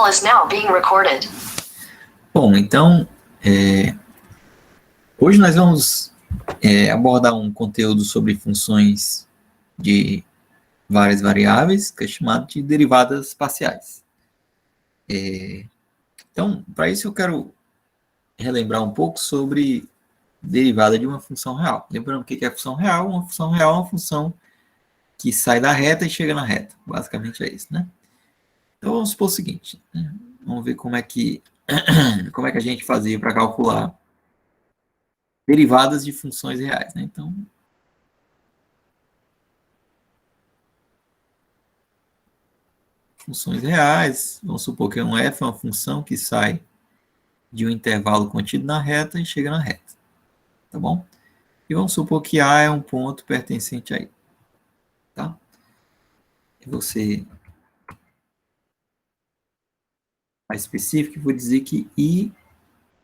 is now being recorded. Bom, então, hoje nós vamos abordar um conteúdo sobre funções de várias variáveis, que é chamado de derivadas parciais. Então, para isso eu quero relembrar um pouco sobre derivada de uma função real. Lembrando o que é função real? Uma função real é uma função que sai da reta e chega na reta. Basicamente é isso, né? Então, vamos supor o seguinte, né? Vamos ver como é que a gente fazia para calcular derivadas de funções reais, né? Então, funções reais, vamos supor que um f é uma função que sai de um intervalo contido na reta e chega na reta, tá bom? E vamos supor que A é um ponto pertencente a I, tá? E você mais específico, vou dizer que I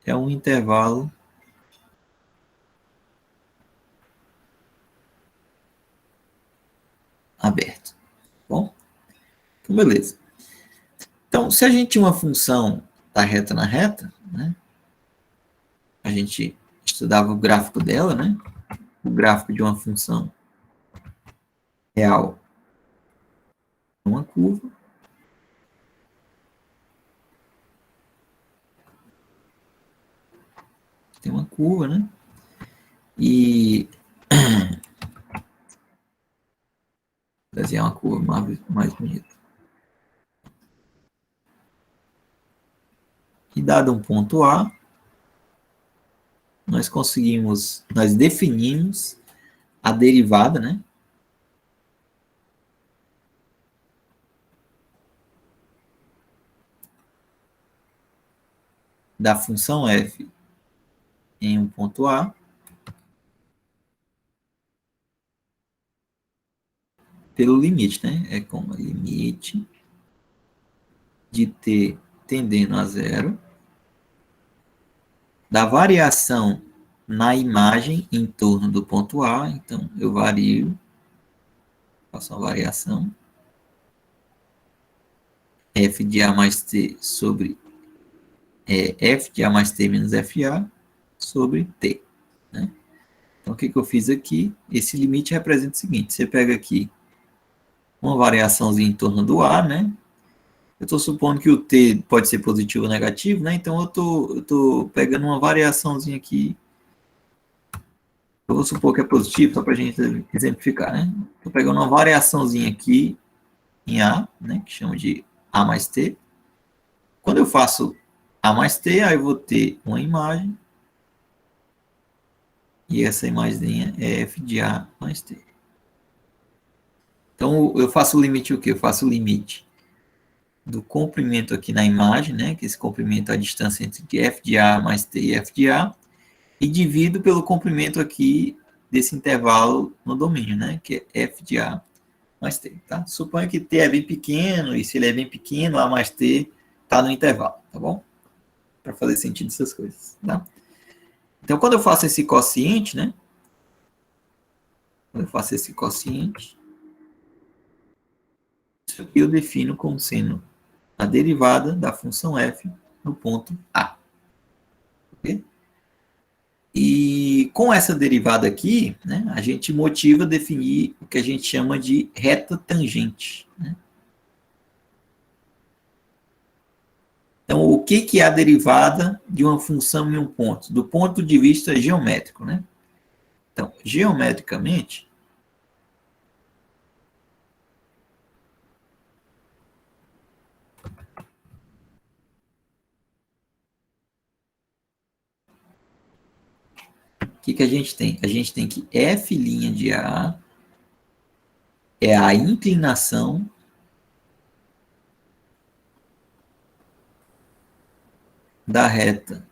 é um intervalo aberto, tá bom? Então, beleza. Então, se a gente tinha uma função da reta na reta, né? A gente estudava o gráfico dela, né? O gráfico de uma função real é uma curva. Tem uma curva, né? E desenhar uma curva mais bonita. E dado um ponto A, nós definimos a derivada, né? Da função f em um ponto A pelo limite, né? É como limite de t tendendo a zero da variação na imagem em torno do ponto A. Então, eu vario, faço uma variação f de A mais t sobre f de A mais t menos FA sobre t, né? Então, o que eu fiz aqui? Esse limite representa o seguinte, você pega aqui uma variaçãozinha em torno do A, né? Eu estou supondo que o t pode ser positivo ou negativo, né? Então, eu tô pegando uma variaçãozinha aqui. Eu vou supor que é positivo, só para a gente exemplificar, né? Estou pegando uma variaçãozinha aqui em A, né? Que chama de A mais t. Quando eu faço A mais t, aí eu vou ter uma imagem. E essa imagenzinha é f de A mais t. Então, eu faço o limite o quê? Eu faço o limite do comprimento aqui na imagem, né? Que esse comprimento é a distância entre f de A mais t e f de A. E divido pelo comprimento aqui desse intervalo no domínio, né? Que é f de A mais t, tá? Suponha que t é bem pequeno, e se ele é bem pequeno, A mais t está no intervalo, tá bom? Para fazer sentido essas coisas, tá? Então, quando eu faço esse quociente, né? Quando eu faço esse quociente, isso aqui eu defino como sendo a derivada da função f no ponto A. Ok? E com essa derivada aqui, né, a gente motiva a definir o que a gente chama de reta tangente, né? Então, o que é a derivada de uma função em um ponto? Do ponto de vista geométrico, né? Então, geometricamente, o que a gente tem? A gente tem que f' de A é a inclinação da reta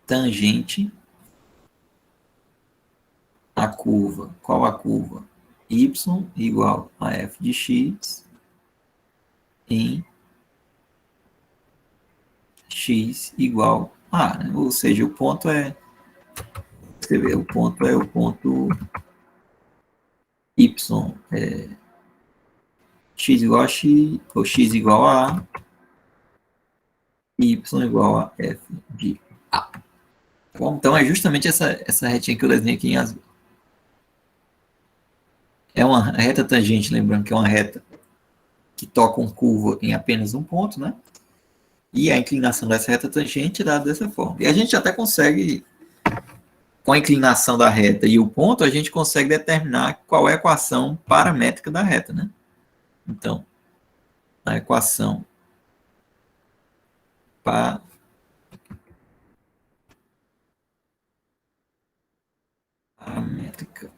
tangente à curva. Qual a curva? Y igual a f de x em x igual a, né? Ou seja, o ponto é, escrever, o ponto é o ponto y x igual a x, ou x igual a y igual a f de a. Tá bom? Então, é justamente essa retinha que eu desenhei aqui em azul. É uma reta tangente, lembrando que é uma reta que toca uma curva em apenas um ponto, né? E a inclinação dessa reta tangente é dada dessa forma. E a gente até consegue, com a inclinação da reta e o ponto, a gente consegue determinar qual é a equação paramétrica da reta, né? Então, a equação paramétrica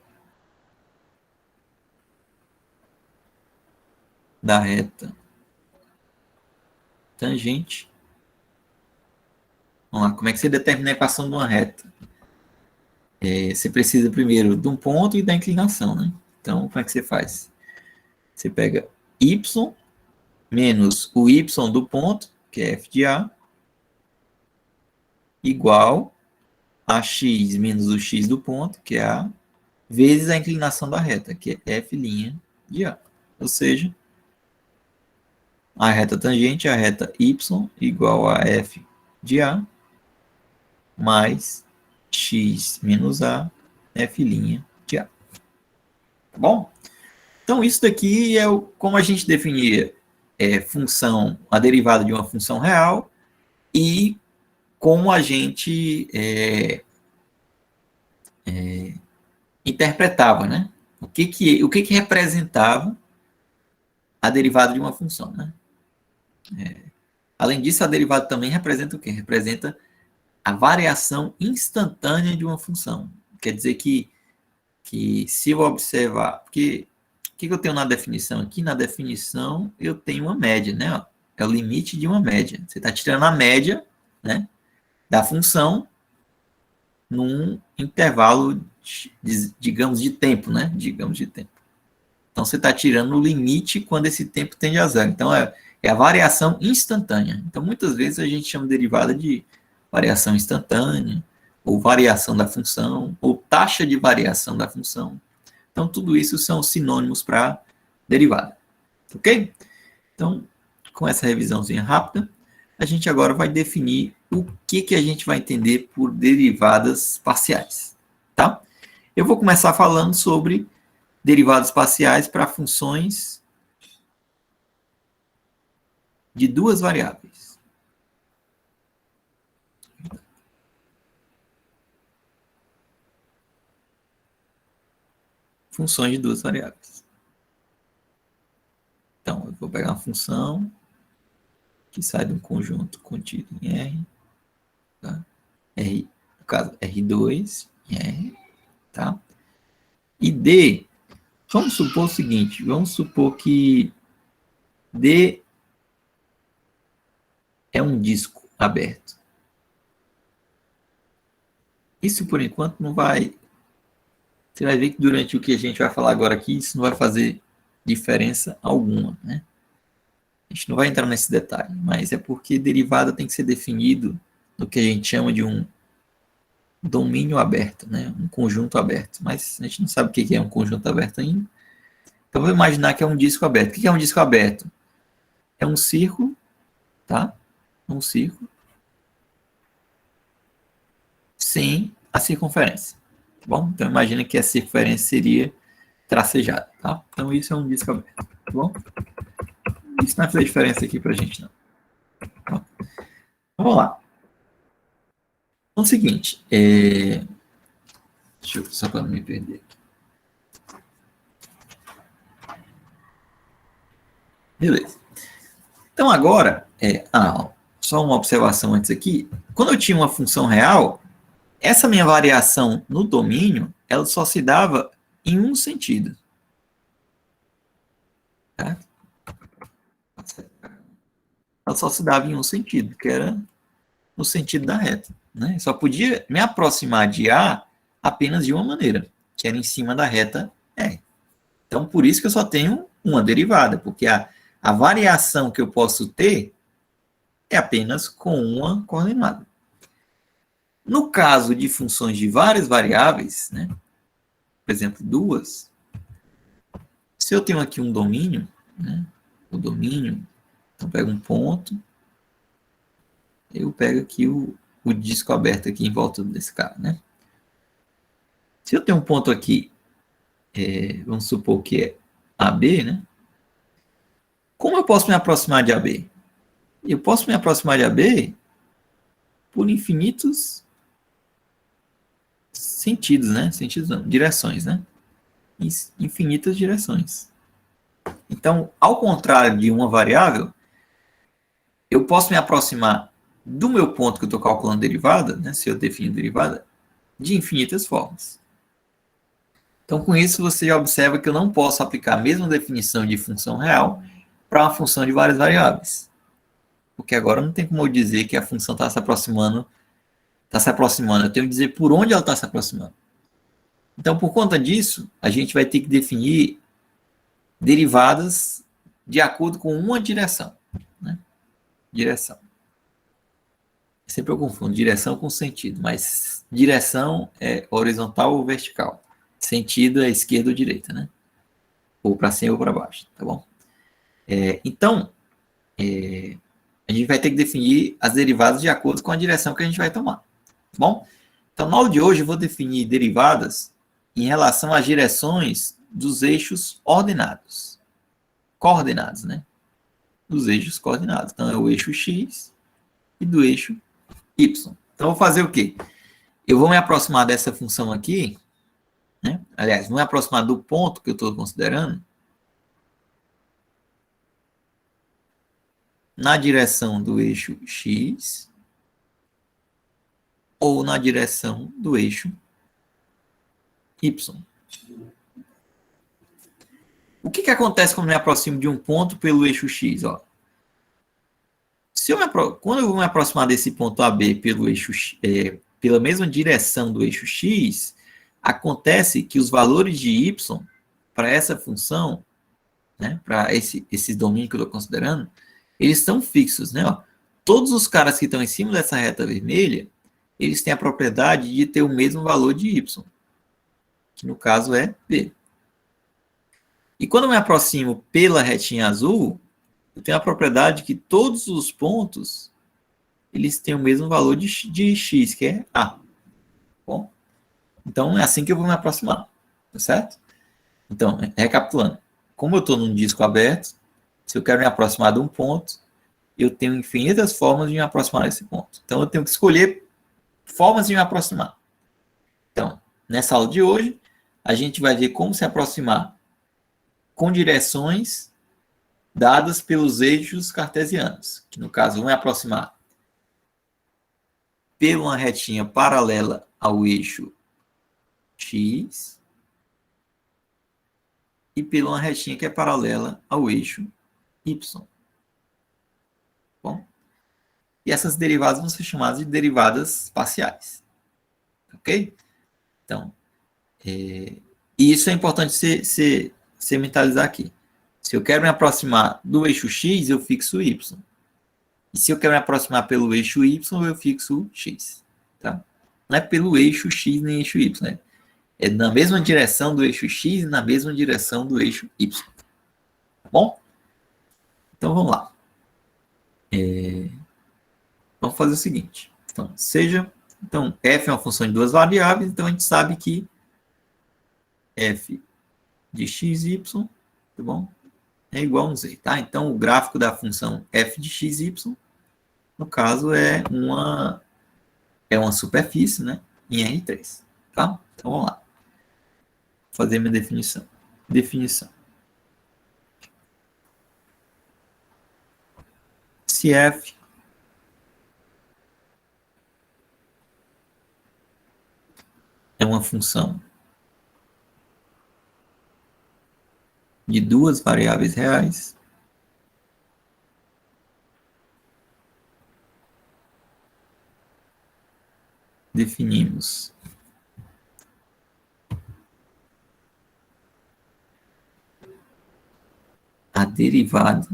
da reta tangente. Vamos lá, como é que você determina a equação de uma reta? Você precisa primeiro de um ponto e da inclinação, né? Então, como é que você faz? Você pega y menos o y do ponto, que é f de a, igual a x menos o x do ponto, que é a, vezes a inclinação da reta, que é f' de a. Ou seja, a reta tangente é a reta y igual a f de a mais x menos a f' de a. Tá bom? Então, isso daqui é como a gente definia função, a derivada de uma função real e como a gente interpretava, né? O que representava a derivada de uma função, né? Além disso, a derivada também representa o quê? Representa a variação instantânea de uma função. Quer dizer que se eu observar... Porque, o que eu tenho na definição aqui? Na definição, eu tenho uma média, né? É o limite de uma média. Você está tirando a média, né, da função num intervalo, digamos, de tempo, né? Digamos de tempo. Então, você está tirando o limite quando esse tempo tende a zero. Então, é a variação instantânea. Então, muitas vezes a gente chama derivada de variação instantânea, ou variação da função, ou taxa de variação da função. Então, tudo isso são sinônimos para derivada. Ok? Então, com essa revisãozinha rápida, a gente agora vai definir o que a gente vai entender por derivadas parciais. Tá? Eu vou começar falando sobre derivadas parciais para funções de duas variáveis. Funções de duas variáveis. Então, eu vou pegar uma função que sai de um conjunto contido em R, tá? R, no caso, R2 em R, tá? E D, vamos supor o seguinte, vamos supor que D é um disco aberto. Isso, por enquanto, não vai... Você vai ver que durante o que a gente vai falar agora aqui, isso não vai fazer diferença alguma, né? A gente não vai entrar nesse detalhe, mas é porque derivada tem que ser definido no que a gente chama de um domínio aberto, né? Um conjunto aberto. Mas a gente não sabe o que é um conjunto aberto ainda. Então, vou imaginar que é um disco aberto. O que é um disco aberto? É um círculo, tá? Um círculo sem a circunferência. Tá bom? Então, imagina que a circunferência seria tracejada, tá? Então, isso é um disco aberto, tá bom? Isso não vai fazer diferença aqui pra gente, não. Tá? Vamos lá. Então, é o seguinte, deixa eu, só para não me perder. Beleza. Então, agora, só uma observação antes aqui. Quando eu tinha uma função real, essa minha variação no domínio, ela só se dava em um sentido. Tá? Ela só se dava em um sentido, que era no sentido da reta. Né? Só podia me aproximar de A apenas de uma maneira, que era em cima da reta R. Então, por isso que eu só tenho uma derivada, porque a variação que eu posso ter é apenas com uma coordenada. No caso de funções de várias variáveis, né, por exemplo, duas, se eu tenho aqui um domínio, né, o domínio, então pego um ponto, eu pego aqui o disco aberto aqui em volta desse cara, né? Se eu tenho um ponto aqui, vamos supor que é AB, né? Como eu posso me aproximar de AB? Eu posso me aproximar de AB por infinitos sentidos, né? Sentidos não, direções, né? Infinitas direções. Então, ao contrário de uma variável, eu posso me aproximar do meu ponto que eu estou calculando derivada, né? Se eu defino derivada, de infinitas formas. Então, com isso, você já observa que eu não posso aplicar a mesma definição de função real para uma função de várias variáveis. Porque agora não tem como eu dizer que a função está se aproximando. Eu tenho que dizer por onde ela está se aproximando. Então, por conta disso, a gente vai ter que definir derivadas de acordo com uma direção. Né? Direção. Sempre eu confundo direção com sentido, mas direção é horizontal ou vertical. Sentido é esquerda ou direita, né? Ou para cima ou para baixo, tá bom? Então, a gente vai ter que definir as derivadas de acordo com a direção que a gente vai tomar, tá bom? Então, na aula de hoje, eu vou definir derivadas em relação às direções dos eixos ordenados. Coordenados, né? Dos eixos coordenados. Então, é o eixo X e do eixo Y. Então, eu vou fazer o quê? Eu vou me aproximar dessa função aqui, né? Aliás, vou me aproximar do ponto que eu estou considerando na direção do eixo X ou na direção do eixo Y. O que acontece quando eu me aproximo de um ponto pelo eixo X? Ó? Quando eu vou me aproximar desse ponto AB pelo eixo, pela mesma direção do eixo X, acontece que os valores de Y para essa função, né, para esses domínios que eu estou considerando, eles estão fixos. Né? Ó? Todos os caras que estão em cima dessa reta vermelha, eles têm a propriedade de ter o mesmo valor de Y, que no caso é B. E quando eu me aproximo pela retinha azul, eu tenho a propriedade que todos os pontos eles têm o mesmo valor de x, que é A. Bom, então é assim que eu vou me aproximar, tá certo? Então, recapitulando, como eu estou num disco aberto, se eu quero me aproximar de um ponto, eu tenho infinitas formas de me aproximar desse ponto. Então, eu tenho que escolher formas de me aproximar. Então, nessa aula de hoje, a gente vai ver como se aproximar com direções dadas pelos eixos cartesianos, que no caso vão me aproximar pela uma retinha paralela ao eixo X e pela uma retinha que é paralela ao eixo Y. Bom, e essas derivadas vão ser chamadas de derivadas parciais. Ok? Então, e isso é importante você mentalizar aqui. Se eu quero me aproximar do eixo X, eu fixo Y. E se eu quero me aproximar pelo eixo Y, eu fixo X. Tá? Não é pelo eixo X nem eixo Y, né? É na mesma direção do eixo X e na mesma direção do eixo Y. Tá bom? Então vamos lá. Vamos fazer o seguinte. Então, f é uma função de duas variáveis, então a gente sabe que f de x e y, tá bom? É igual a um z, tá? Então o gráfico da função f de x e y, no caso, é uma superfície, né? Em R3, tá? Então vamos lá. Vou fazer minha definição. Definição. Se f é uma função de duas variáveis reais, definimos a derivada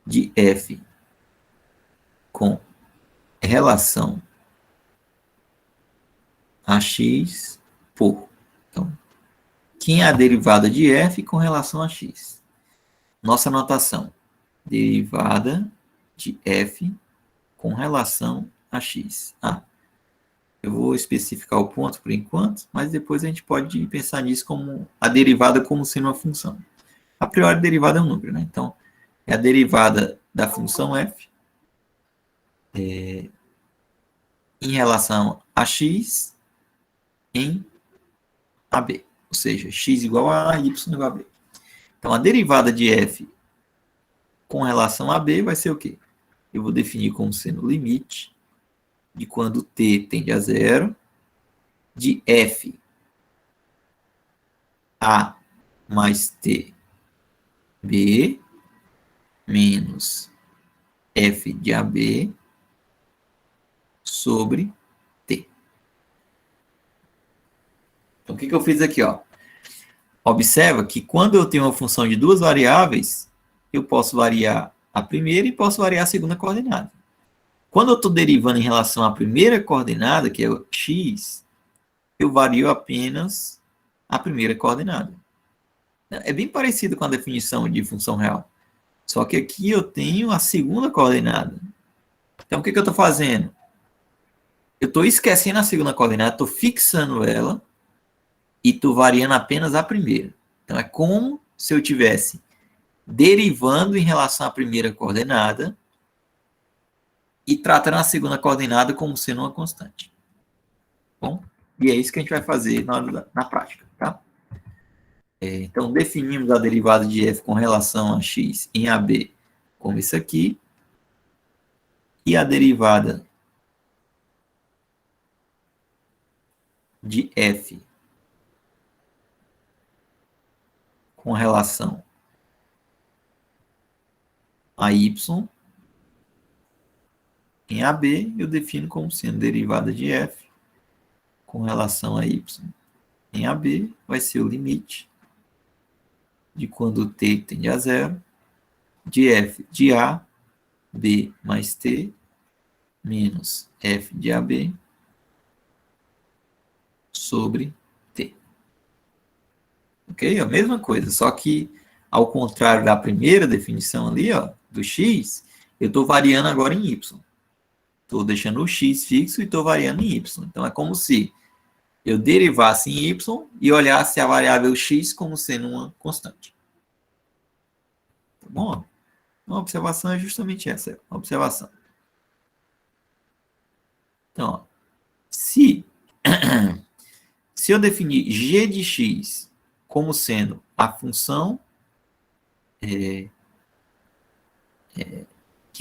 de f com relação a x por. Então, quem é a derivada de f com relação a x. Nossa notação, derivada de f com relação a x. Eu vou especificar o ponto por enquanto, mas depois a gente pode pensar nisso como a derivada como sendo uma função. A priori, a derivada é um número, né? Então, é a derivada da função f em relação a x em AB. Ou seja, x igual a y igual a b. Então, a derivada de f com relação a b vai ser o quê? Eu vou definir como sendo o limite de quando t tende a zero, de f a mais t b menos f de AB sobre t. Então, o que eu fiz aqui? Observa que quando eu tenho uma função de duas variáveis, eu posso variar a primeira e posso variar a segunda coordenada. Quando eu estou derivando em relação à primeira coordenada, que é o x, eu vario apenas a primeira coordenada. É bem parecido com a definição de função real. Só que aqui eu tenho a segunda coordenada. Então, o que eu estou fazendo? Eu estou esquecendo a segunda coordenada, estou fixando ela e estou variando apenas a primeira. Então, é como se eu estivesse derivando em relação à primeira coordenada e tratando a segunda coordenada como sendo uma constante. Bom, e é isso que a gente vai fazer na prática, tá? Então, definimos a derivada de f com relação a x em AB como isso aqui, e a derivada de f com relação a y em AB, eu defino como sendo derivada de f com relação a y em AB, vai ser o limite de quando t tende a zero, de f de A, B mais T, menos f de AB, sobre T. Ok? A mesma coisa, só que ao contrário da primeira definição ali, do x, eu estou variando agora em y. Estou deixando o x fixo e estou variando em y. Então, é como se eu derivasse em y e olhasse a variável x como sendo uma constante. Tá bom? Uma observação é justamente essa, a observação. Então, se eu definir g de x como sendo a função que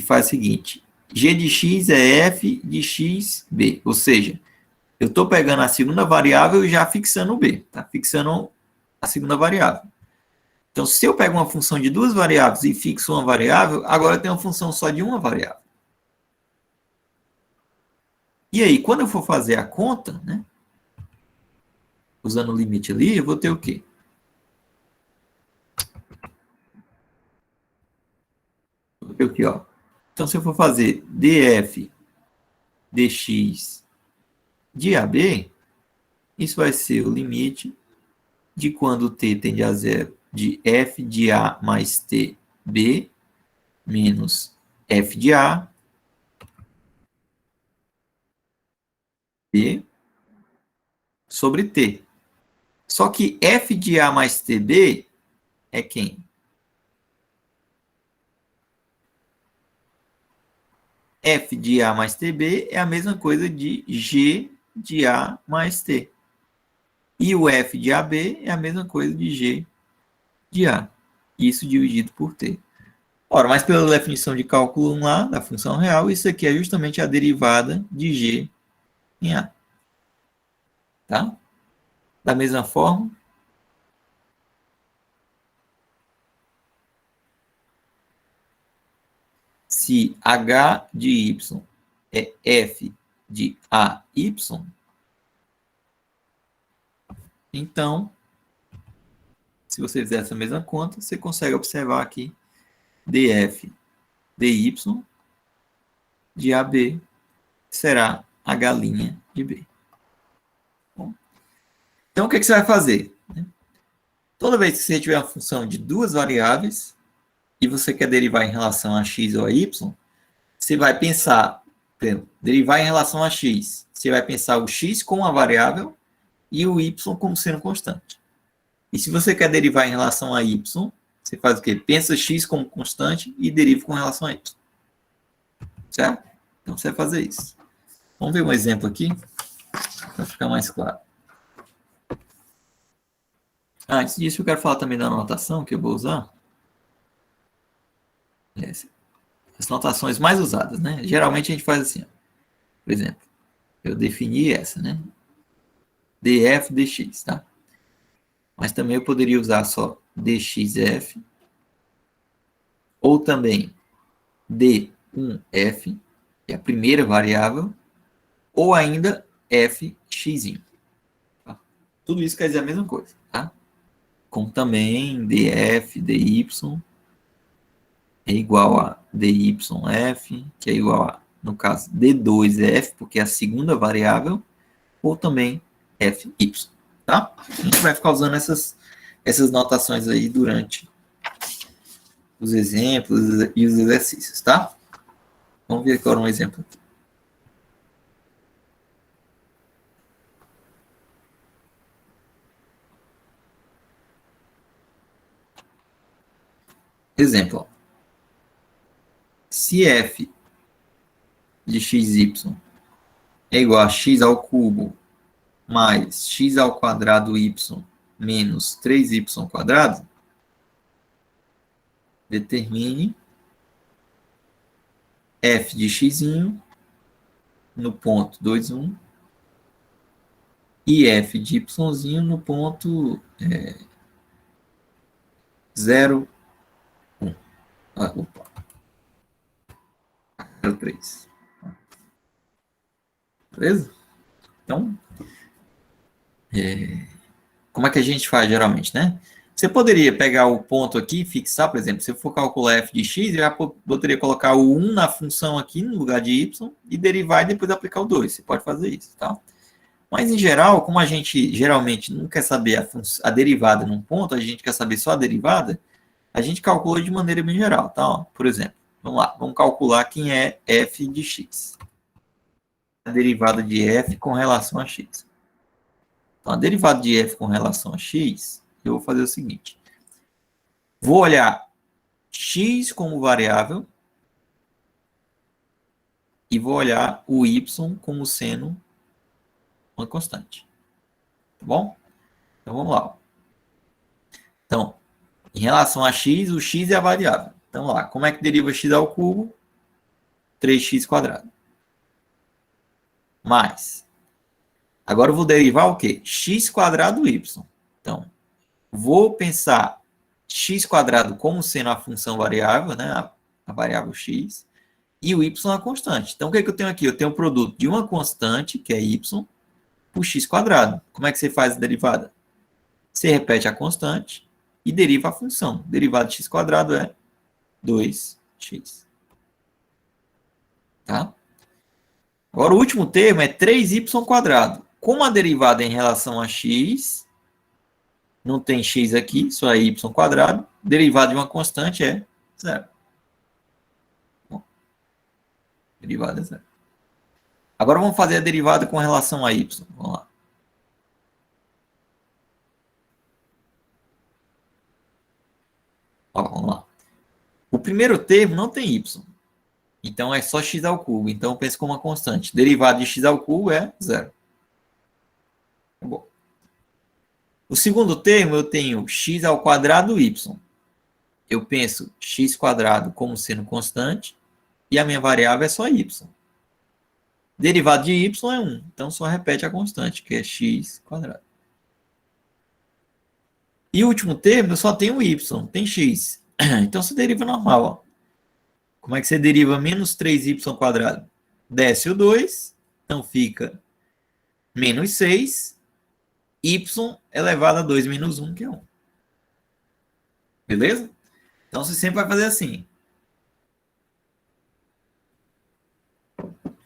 faz o seguinte, g de x é f de x, b. Ou seja, eu estou pegando a segunda variável e já fixando o b. Tá? Fixando a segunda variável. Então, se eu pego uma função de duas variáveis e fixo uma variável, agora eu tenho uma função só de uma variável. E aí, quando eu for fazer a conta, né, usando o limite ali, eu vou ter o quê? Vou ter o quê? Então, se eu for fazer df dx de AB, isso vai ser o limite de quando t tende a zero de f de A mais t b menos f de A b sobre t. Só que f de A mais tb é quem? F de A mais tb é a mesma coisa de G de A mais T. E o F de AB é a mesma coisa de G de A. Isso dividido por T. Ora, mas pela definição de cálculo 1 lá, da função real, isso aqui é justamente a derivada de G em A. Tá? Da mesma forma, se H de Y é F de AY, então, se você fizer essa mesma conta, você consegue observar aqui df dy de AB será H' de B. Bom, então, o que você vai fazer? Toda vez que você tiver uma função de duas variáveis e você quer derivar em relação a x ou a y, você vai pensar, derivar em relação a x, você vai pensar o x como uma variável e o y como sendo constante. E se você quer derivar em relação a y, você faz o quê? Pensa x como constante e deriva com relação a y. Certo? Então você vai fazer isso. Vamos ver um exemplo aqui, para ficar mais claro. Antes disso, eu quero falar também da notação que eu vou usar. As notações mais usadas, né? Geralmente a gente faz assim, ó. Por exemplo, eu defini essa, né? df dx, tá? Mas também eu poderia usar só dxf, ou também d1f, que é a primeira variável, ou ainda fx. Tá? Tudo isso quer dizer a mesma coisa, tá? Como também df, dy é igual a dyf, que é igual a, no caso, d2f, porque é a segunda variável, ou também fy, tá? A gente vai ficar usando essas notações aí durante os exemplos e os exercícios, tá? Vamos ver agora um exemplo aqui. Exemplo, ó. Se f de xy é igual a x ao cubo mais x ao quadrado y menos 3y quadrado, determine f de x no ponto 2, 1 e f de y no ponto 0, 1. Opa, 0, 3. Beleza? Então, como é que a gente faz geralmente, né? Você poderia pegar o ponto aqui e fixar, por exemplo, se eu for calcular f de x, eu já poderia colocar o 1 na função aqui no lugar de y e derivar e depois aplicar o 2. Você pode fazer isso, tá? Mas, em geral, como a gente geralmente não quer saber a derivada num ponto, a gente quer saber só a derivada, a gente calcula de maneira bem geral, tá? Ó, por exemplo, vamos lá, vamos calcular quem é f de x. A derivada de f com relação a x. Então, a derivada de f com relação a x, eu vou fazer o seguinte. Vou olhar x como variável e vou olhar o y como sendo uma constante. Tá bom? Então, vamos lá. Então, em relação a x, o x é a variável. Então, lá, como é que deriva x ao cubo? 3x quadrado. Mais. Agora eu vou derivar o quê? X quadrado y. Então, vou pensar x quadrado como sendo a função variável, né? A variável x. E o y é a constante. Então, o que, é que eu tenho aqui? Eu tenho o produto de uma constante, que é y, por x quadrado. Como é que você faz a derivada? Você repete a constante e deriva a função. Derivada de x quadrado é 2x. Tá? Agora, o último termo é 3y quadrado. Como a derivada é em relação a x, não tem x aqui, só é y quadrado, derivada de uma constante é zero. Bom, derivada é zero. Agora vamos fazer a derivada com relação a y. Vamos lá. Ó, vamos lá. O primeiro termo não tem y. Então é só x ao cubo. Então eu penso como uma constante. Derivada de x ao cubo é zero. Bom. O segundo termo eu tenho x ao quadrado y. Eu penso x quadrado como sendo constante e a minha variável é só y. Derivada de y é 1. Então só repete a constante, que é x quadrado. E o último termo eu só tenho y, tem x. Então se deriva normal. Ó. Como é que você deriva menos 3y quadrado? Desce o 2, então fica menos 6, y elevado a 2 menos 1, que é 1. Beleza? Então você sempre vai fazer assim.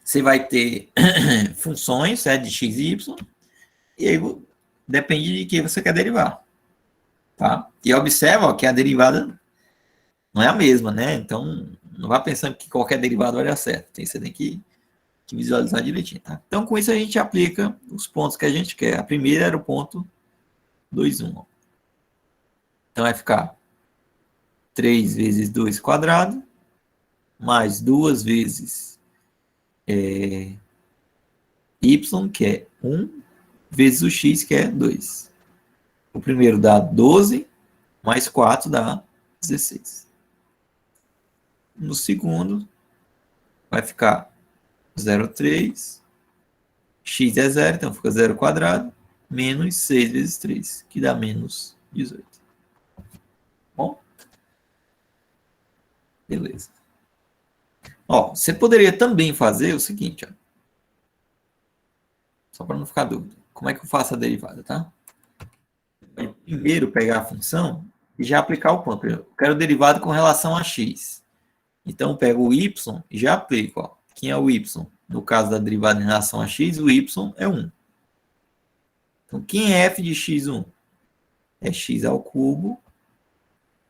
Você vai ter funções de x e y, e aí depende de que você quer derivar. Tá? E observa ó, que a derivada não é a mesma, né? Então, não vá pensando que qualquer derivada vai dar certo. Você tem que visualizar direitinho. Tá? Então, com isso, a gente aplica os pontos que a gente quer. A primeira era o ponto 2, 1. Então, vai ficar 3 vezes 2 quadrado, mais 2 vezes y, que é 1, vezes o x, que é 2. O primeiro dá 12, mais 4 dá 16. No segundo, vai ficar 0,3, x é 0, então fica 0 quadrado, menos 6 vezes 3, que dá menos 18. Bom, beleza. Ó, você poderia também fazer o seguinte, ó, só para não ficar dúvida. Como é que eu faço a derivada, tá? Primeiro pegar a função e já aplicar o ponto. Eu quero derivada com relação a x. Então, eu pego o y e já aplico. Ó. Quem é o y? No caso da derivada em relação a x, o y é 1. Então, quem é f de x1? É x ao cubo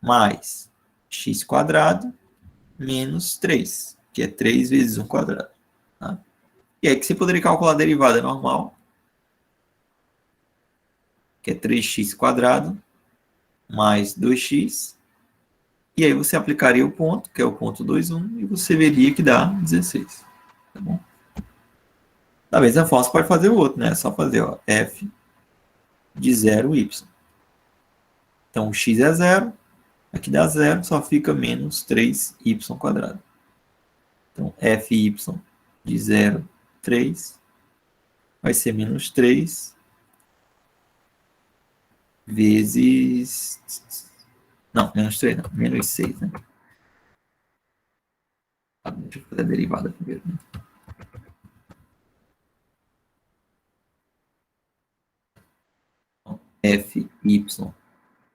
mais x quadrado menos 3, que é 3 vezes 1 quadrado. Tá? E aí que você poderia calcular a derivada normal, que é 3x quadrado mais 2x. E aí você aplicaria o ponto, que é o ponto 2, 1, e você veria que dá 16. Tá bom? Da mesma forma, você pode fazer o outro, né? É só fazer ó, f de 0, y. Então, o x é 0, aqui dá 0, só fica menos 3y quadrado. Então, fy de 0, 3, vai ser menos 3 vezes... Não, menos 3 não, menos 6, né? Deixa eu fazer a derivada primeiro, né? Então, fy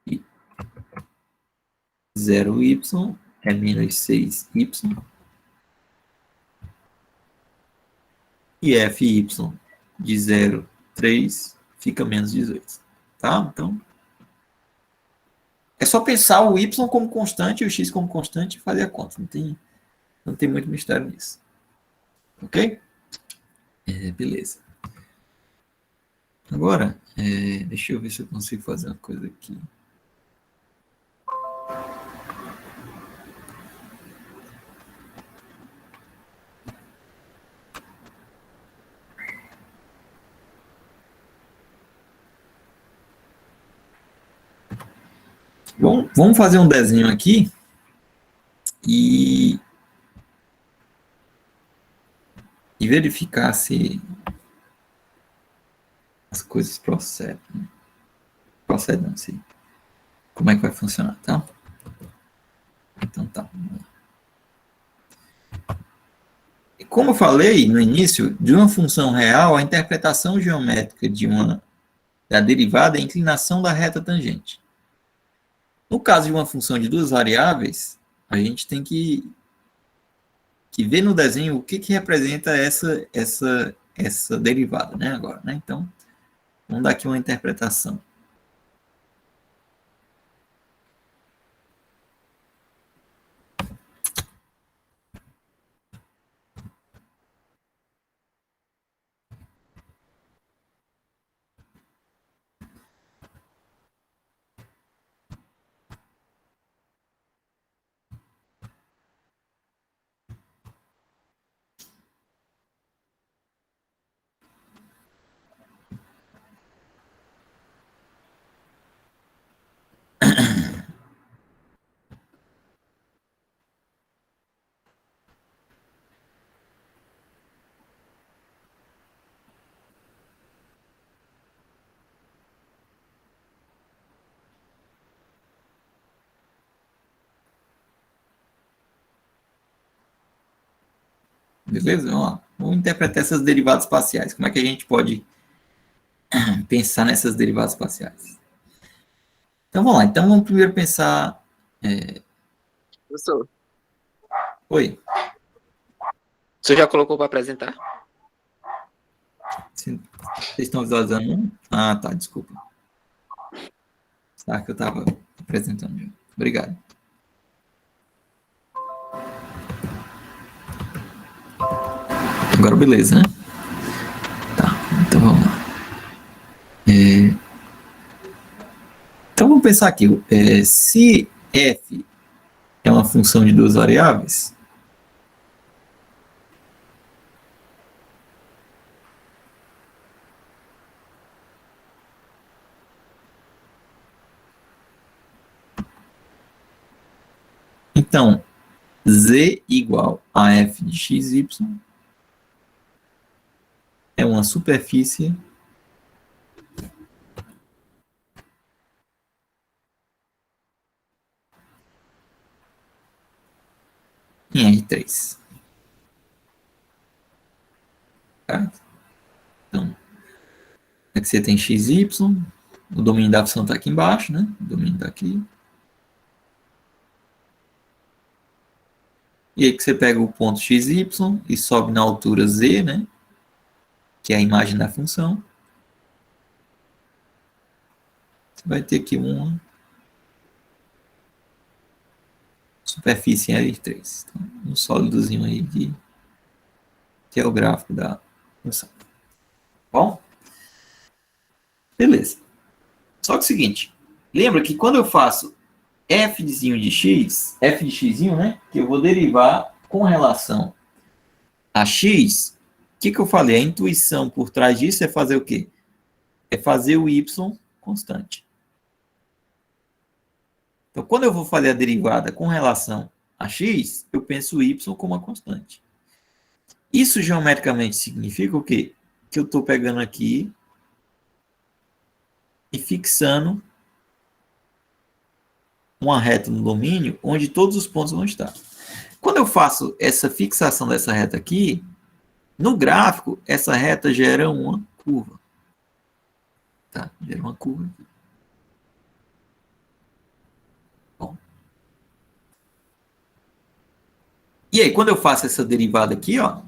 de 0y é menos 6y. E fy de 0, 3 fica menos 18. Tá? Então, é só pensar o y como constante e o x como constante e fazer a conta. Não tem muito mistério nisso. Ok? Beleza. Agora, deixa eu ver se eu consigo fazer uma coisa aqui. Bom, vamos fazer um desenho aqui e verificar se as coisas procedem. Procedem, sim. Como é que vai funcionar, tá? Então tá. E como eu falei no início, de uma função real, a interpretação geométrica da derivada é a inclinação da reta tangente. No caso de uma função de duas variáveis, a gente tem que ver no desenho o que representa essa derivada, né, agora, né? Então, vamos dar aqui uma interpretação. Beleza? Vamos interpretar essas derivadas parciais. Como é que a gente pode pensar nessas derivadas parciais? Então, vamos lá. Então, vamos primeiro pensar... Professor, Oi. você já colocou para apresentar? Vocês estão visualizando? Ah, tá, desculpa. tá? Que eu estava apresentando. Obrigado. Agora beleza, né? Tá, então vamos lá. Então vamos pensar aqui. Se f é uma função de duas variáveis, então z igual a f de xy é uma superfície em R3. Tá? Então, aqui você tem xy, o domínio da função está aqui embaixo, né? O domínio está aqui. E aí que você pega o ponto xy e sobe na altura z, né? Que é a imagem da função. Você vai ter aqui uma superfície em R3. Então, um sólidozinho aí que é o gráfico da função. Bom? Beleza. Só que é o seguinte, lembra que quando eu faço f de x, né? Que eu vou derivar com relação a x, o que eu falei? A intuição por trás disso é fazer o quê? É fazer o y constante. Então, quando eu vou fazer a derivada com relação a x, eu penso o y como uma constante. Isso geometricamente significa o quê? Que eu estou pegando aqui e fixando uma reta no domínio onde todos os pontos vão estar. Quando eu faço essa fixação dessa reta aqui, no gráfico, essa reta gera uma curva. Tá? Gera uma curva aqui. Bom. E aí, quando eu faço essa derivada aqui, ó,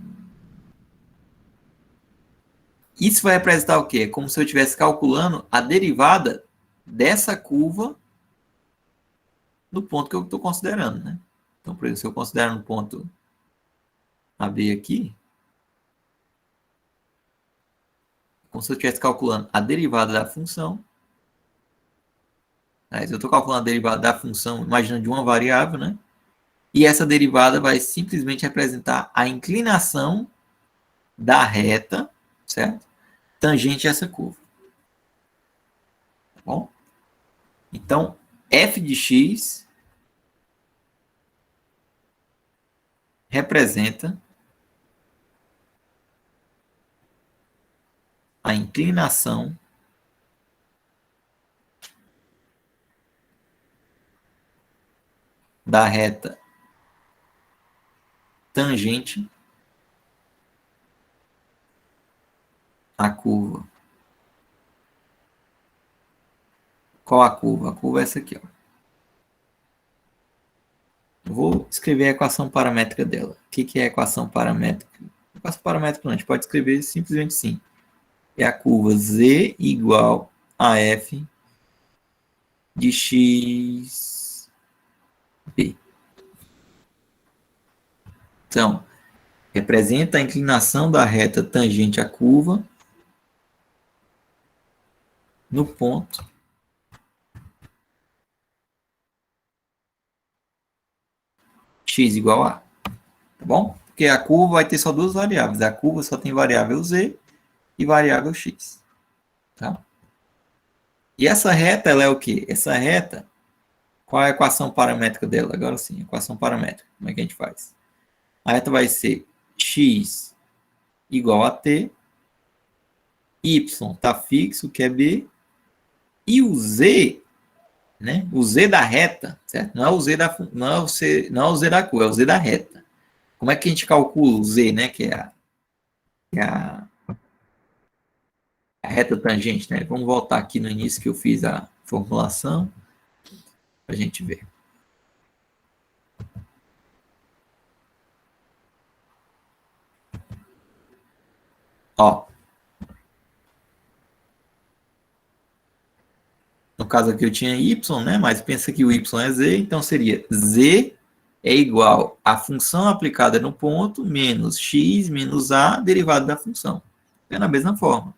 isso vai representar o quê? É como se eu estivesse calculando a derivada dessa curva no ponto que eu estou considerando, né? Então, por exemplo, se eu considero um ponto AB aqui, como se eu estivesse calculando a derivada da função. Mas eu estou calculando a derivada da função, imaginando de uma variável, né? E essa derivada vai simplesmente representar a inclinação da reta, certo? Tangente a essa curva. Tá bom? Então, f de x representa a inclinação da reta tangente à curva. Qual a curva? A curva é essa aqui, ó. Eu vou escrever a equação paramétrica dela. O que é a equação paramétrica? A equação paramétrica não, a gente pode escrever simplesmente assim. É a curva z igual a f de x b. Então, representa a inclinação da reta tangente à curva no ponto x igual a. Tá bom? Porque a curva vai ter só duas variáveis. A curva só tem variável z e variável x. Tá? E essa reta, ela é o quê? Essa reta, qual é a equação paramétrica dela? Agora sim, equação paramétrica. Como é que a gente faz? A reta vai ser x igual a t, y está fixo, que é b, e o z, né? O z da reta, certo? Não é o z da, não é o z da curva, é o z da reta. Como é que a gente calcula o z, né? Que é a reta tangente, né? Vamos voltar aqui no início que eu fiz a formulação para a gente ver. Ó, caso aqui eu tinha y, né? Mas pensa que o y é z, então seria z é igual à função aplicada no ponto menos x menos a derivada da função. É na mesma forma.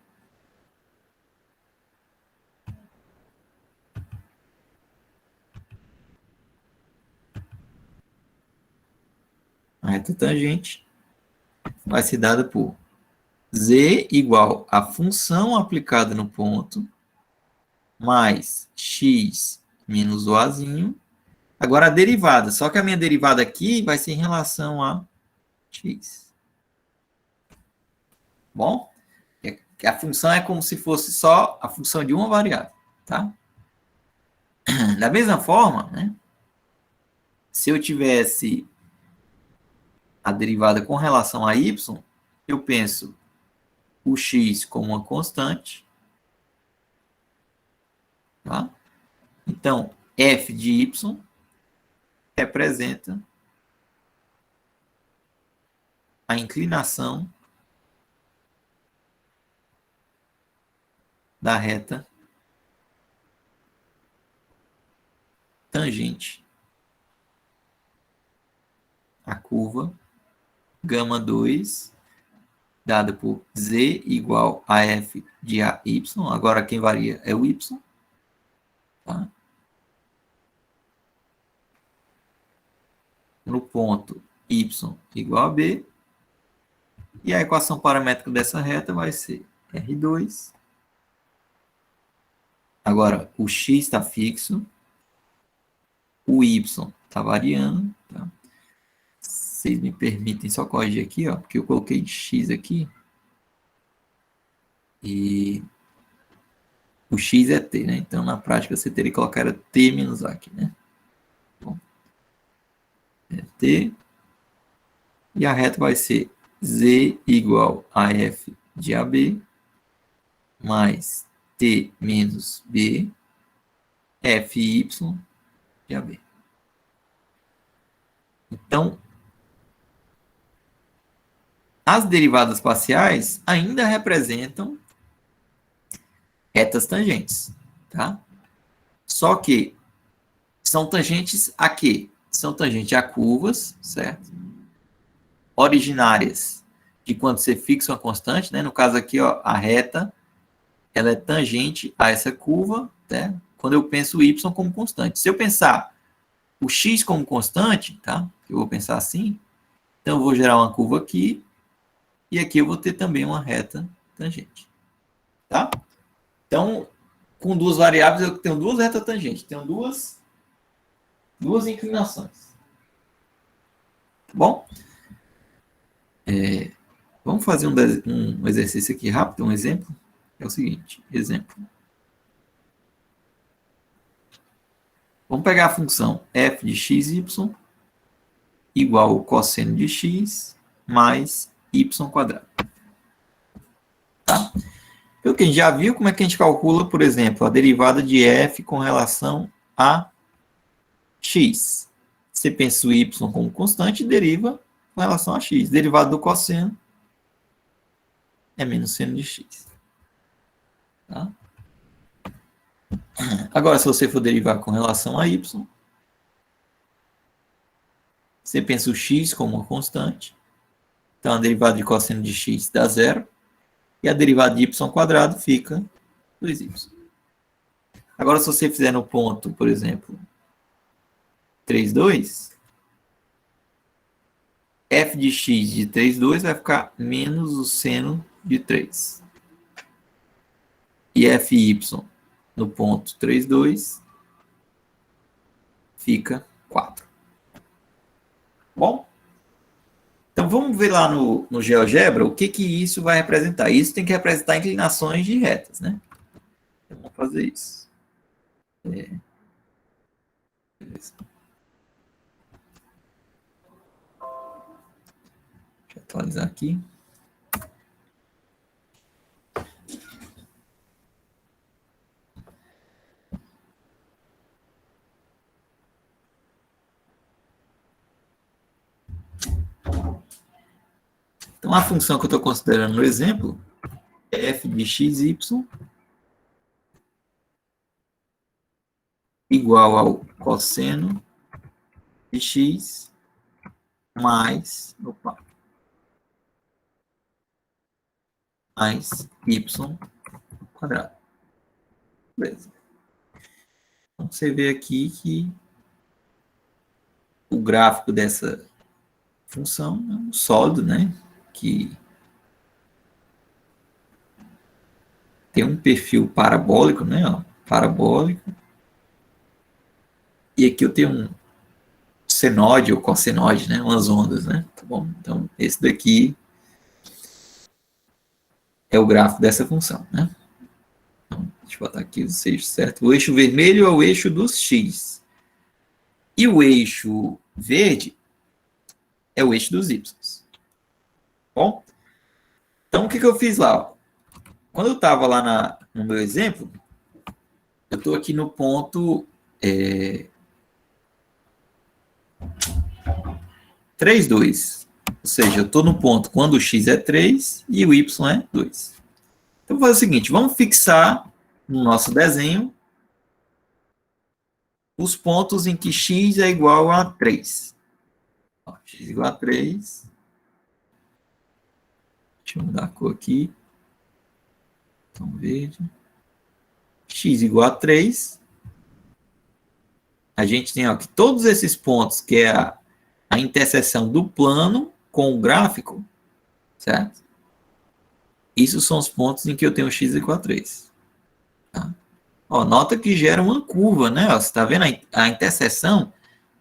A reta tangente vai ser dada por z igual à função aplicada no ponto mais x menos o azinho. Agora a derivada, só que a minha derivada aqui vai ser em relação a x. Bom? A função é como se fosse só a função de uma variável, tá? Da mesma forma, né? Se eu tivesse a derivada com relação a y, eu penso o x como uma constante, tá? Então, f de y representa a inclinação da reta tangente à curva gama 2, dada por z igual a f de AY. Agora quem varia é o y. Tá? No ponto y igual a b. E a equação paramétrica dessa reta vai ser R2. Agora, o x está fixo. O y está variando. Tá? Vocês me permitem só corrigir aqui, ó, porque eu coloquei x aqui. E o x é t, né? Então, na prática, você teria que colocar era t menos a aqui, né? Bom, é t. E a reta vai ser z igual a f de AB mais t menos b fy de AB. Então, as derivadas parciais ainda representam retas tangentes, tá? Só que são tangentes a quê? São tangentes a curvas, certo? Originárias de quando você fixa uma constante, né? No caso aqui, ó, a reta, ela é tangente a essa curva, né? Quando eu penso o y como constante. Se eu pensar o x como constante, tá? Eu vou pensar assim, então eu vou gerar uma curva aqui, e aqui eu vou ter também uma reta tangente, tá? Então, com duas variáveis, eu tenho duas retas tangentes, tenho duas inclinações. Tá bom? Vamos fazer um exercício aqui rápido, um exemplo. É o seguinte, exemplo. Vamos pegar a função f de xy igual ao cosseno de x mais y quadrado. Tá? Pelo que a gente já viu, como é que a gente calcula, por exemplo, a derivada de f com relação a x. Você pensa o y como constante e deriva com relação a x. Derivada do cosseno é menos seno de x. Tá? Agora, se você for derivar com relação a y, você pensa o x como uma constante. Então, a derivada de cosseno de x dá zero. E a derivada de y quadrado fica 2y. Agora, se você fizer no ponto, por exemplo, 3, 2, f de x de 3, 2 vai ficar menos o seno de 3. E fy no ponto 3, 2 fica 4. Bom? Então, vamos ver lá no GeoGebra o que isso vai representar. Isso tem que representar inclinações de retas, né? Então, vamos fazer isso. Beleza. Deixa eu atualizar aqui. Então, a função que eu estou considerando no exemplo é f de xy igual ao cosseno de x mais, mais y quadrado. Beleza. Então, você vê aqui que o gráfico dessa função é um sólido, né? Que tem um perfil parabólico, né? Ó, parabólico. E aqui eu tenho um senoide ou cossenoide, né? Umas ondas, né? Tá bom? Então, esse daqui é o gráfico dessa função, né? Então, deixa eu botar aqui os eixos certo. O eixo vermelho é o eixo dos x. E o eixo verde é o eixo dos y. Bom? Então, o que eu fiz lá? Quando eu estava lá no meu exemplo, eu estou aqui no ponto 3, 2. Ou seja, eu estou no ponto quando o x é 3 e o y é 2. Então, vou fazer o seguinte, vamos fixar no nosso desenho os pontos em que x é igual a 3. Ó, x igual a 3. Deixa eu mudar a cor aqui. Então, verde. X igual a 3. A gente tem aqui todos esses pontos, que é a interseção do plano com o gráfico, certo? Isso são os pontos em que eu tenho x igual a 3. Tá? Ó, nota que gera uma curva, né? Ó, você está vendo? A interseção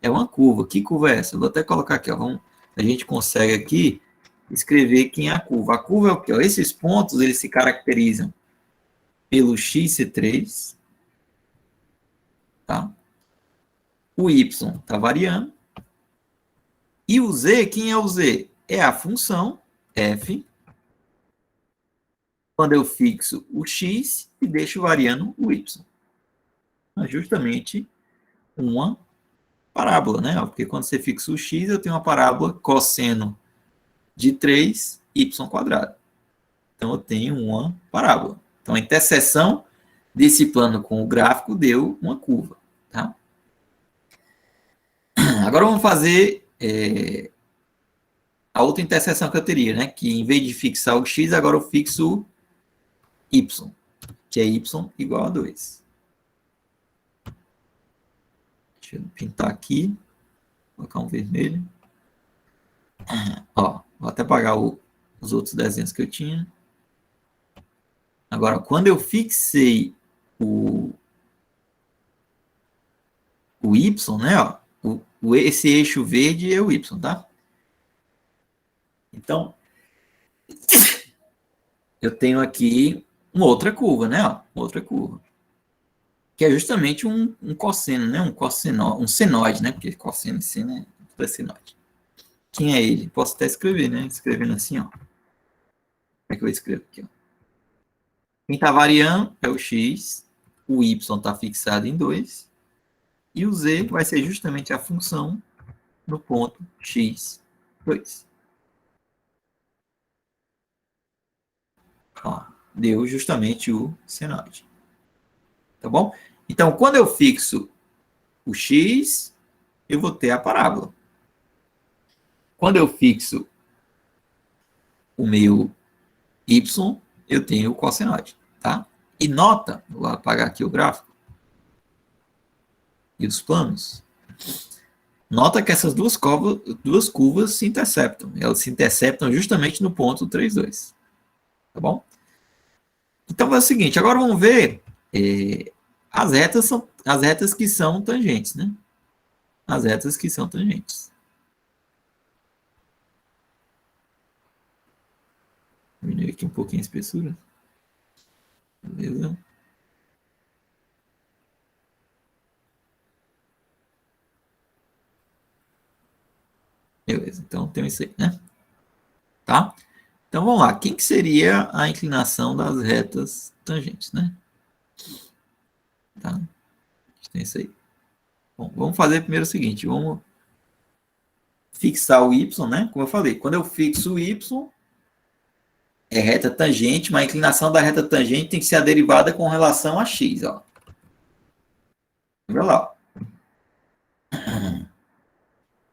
é uma curva. Que curva é essa? Eu vou até colocar aqui. Ó, a gente consegue aqui escrever quem é a curva. A curva é o quê? Ó, esses pontos eles se caracterizam pelo x ser 3. Tá? O y está variando. E o z, quem é o z? É a função f, quando eu fixo o x e deixo variando o y. É justamente uma parábola, né? Porque quando você fixa o x, eu tenho uma parábola cosseno de 3, y quadrado. Então, eu tenho uma parábola. Então, a interseção desse plano com o gráfico deu uma curva. Tá? Agora, vamos fazer a outra interseção que eu teria, né? Que em vez de fixar o x, agora eu fixo o y, que é y igual a 2. Deixa eu pintar aqui, colocar um vermelho. Ó, vou até apagar os outros desenhos que eu tinha. Agora, quando eu fixei o y, né? Ó, esse eixo verde é o y, tá? Então, eu tenho aqui uma outra curva, né? Ó, outra curva. Que é justamente um cosseno, né? Um senoide, né? Porque cosseno em si, né? É senoide. Quem é ele? Posso até escrever, né? Escrevendo assim, ó. Como é que eu escrevo aqui, ó? Quem está variando é o x, o y está fixado em 2, e o z vai ser justamente a função no ponto x, 2. Ó, deu justamente o senoide. Tá bom? Então, quando eu fixo o x, eu vou ter a parábola. Quando eu fixo o meu y, eu tenho o cossenoide, tá? E nota, vou apagar aqui o gráfico e os planos. Nota que essas duas curvas se interceptam. Elas se interceptam justamente no ponto 3, 2. Tá bom? Então é o seguinte, agora vamos ver as retas que são tangentes, né? As retas que são tangentes. Diminuir aqui um pouquinho a espessura. Beleza? Beleza, então tem isso aí, né? Tá? Então vamos lá. Quem que seria a inclinação das retas tangentes, né? Tá? Tem isso aí. Bom, vamos fazer primeiro o seguinte, vamos fixar o y, né? Como eu falei, quando eu fixo o y, é reta tangente, mas a inclinação da reta tangente tem que ser a derivada com relação a x, ó. Lembra lá, ó.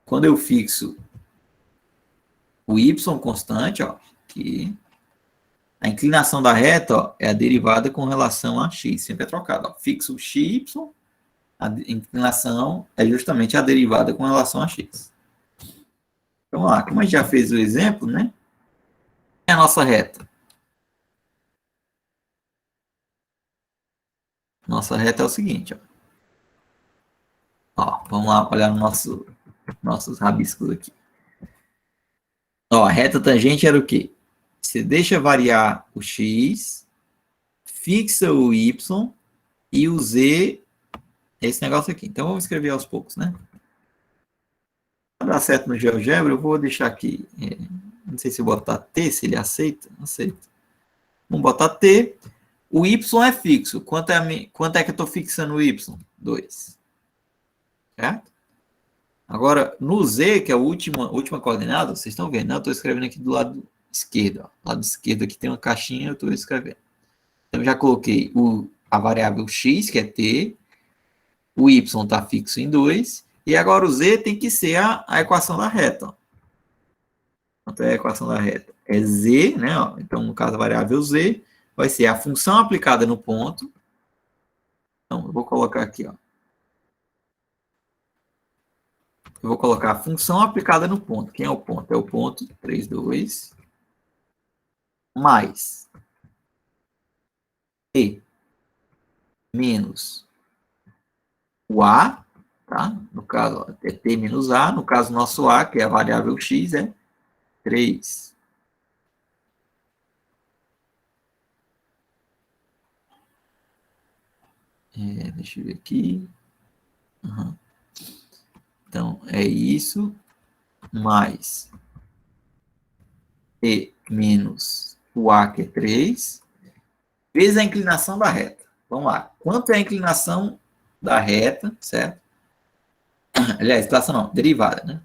Quando eu fixo o y constante, ó, que a inclinação da reta, ó, é a derivada com relação a x, sempre é trocado. Ó. Fixo o x, a inclinação é justamente a derivada com relação a x. Então, vamos lá, como a gente já fez o exemplo, né? É a nossa reta. Nossa reta é o seguinte, ó. Ó, vamos lá olhar no nossos rabiscos aqui. Ó, a reta tangente era o quê? Você deixa variar o x, fixa o y e o z, esse negócio aqui. Então, vamos escrever aos poucos, né? Para dar certo no GeoGebra, eu vou deixar aqui, não sei se eu botar t, se ele aceita. Aceita. Vamos botar t. O y é fixo. Quanto é que eu estou fixando o y? 2. Certo? Agora, no z, que é a última coordenada, vocês estão vendo, né? Eu estou escrevendo aqui do lado esquerdo. Ó. Do lado esquerdo aqui tem uma caixinha, eu estou escrevendo. Então, já coloquei a variável x, que é t. O y está fixo em 2. E agora o z tem que ser a equação da reta. Ó. Quanto é a equação da reta? É z, né? Ó. Então, no caso, a variável z vai ser a função aplicada no ponto. Então, eu vou colocar aqui, ó. Eu vou colocar a função aplicada no ponto. Quem é o ponto? É o ponto 3, 2, mais e menos o a, tá? No caso, ó, é t menos a. No caso, nosso a, que é a variável x, é 3. Deixa eu ver aqui. Uhum. Então, é isso, mais e menos o a, que é 3, vezes a inclinação da reta. Vamos lá. Quanto é a inclinação da reta, certo? Aliás, inclinação não, derivada, né?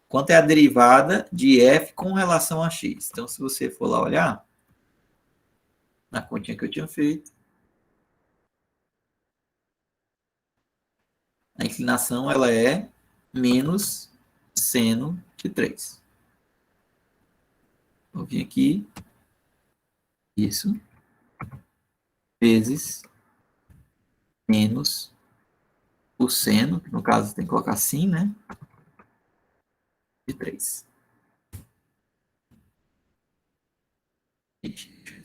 Quanto é a derivada de f com relação a x? Então, se você for lá olhar, na continha que eu tinha feito, a inclinação ela é menos seno de 3. Vou vir aqui, isso, vezes menos o seno, que no caso tem que colocar assim, né? De 3.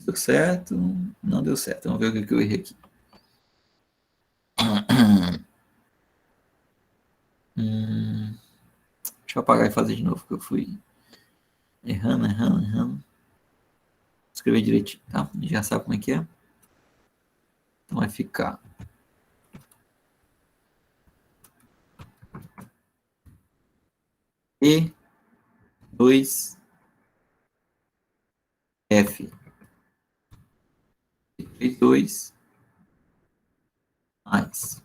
Deu certo? Não deu certo. Vamos ver o que eu errei aqui. Deixa eu apagar e fazer de novo, que eu fui errando. Escrever direitinho, tá? Já sabe como é que é. Então vai ficar E2 F E2 mais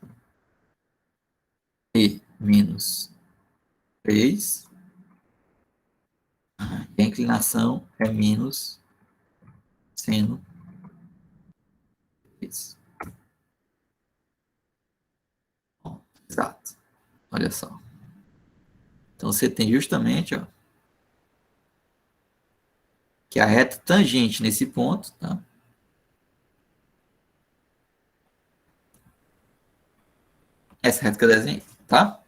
E menos 3. E a inclinação é menos seno 3. Bom, exato. Olha só. Então você tem justamente, ó, que a reta tangente nesse ponto, tá? Essa reta que eu desenhei, tá?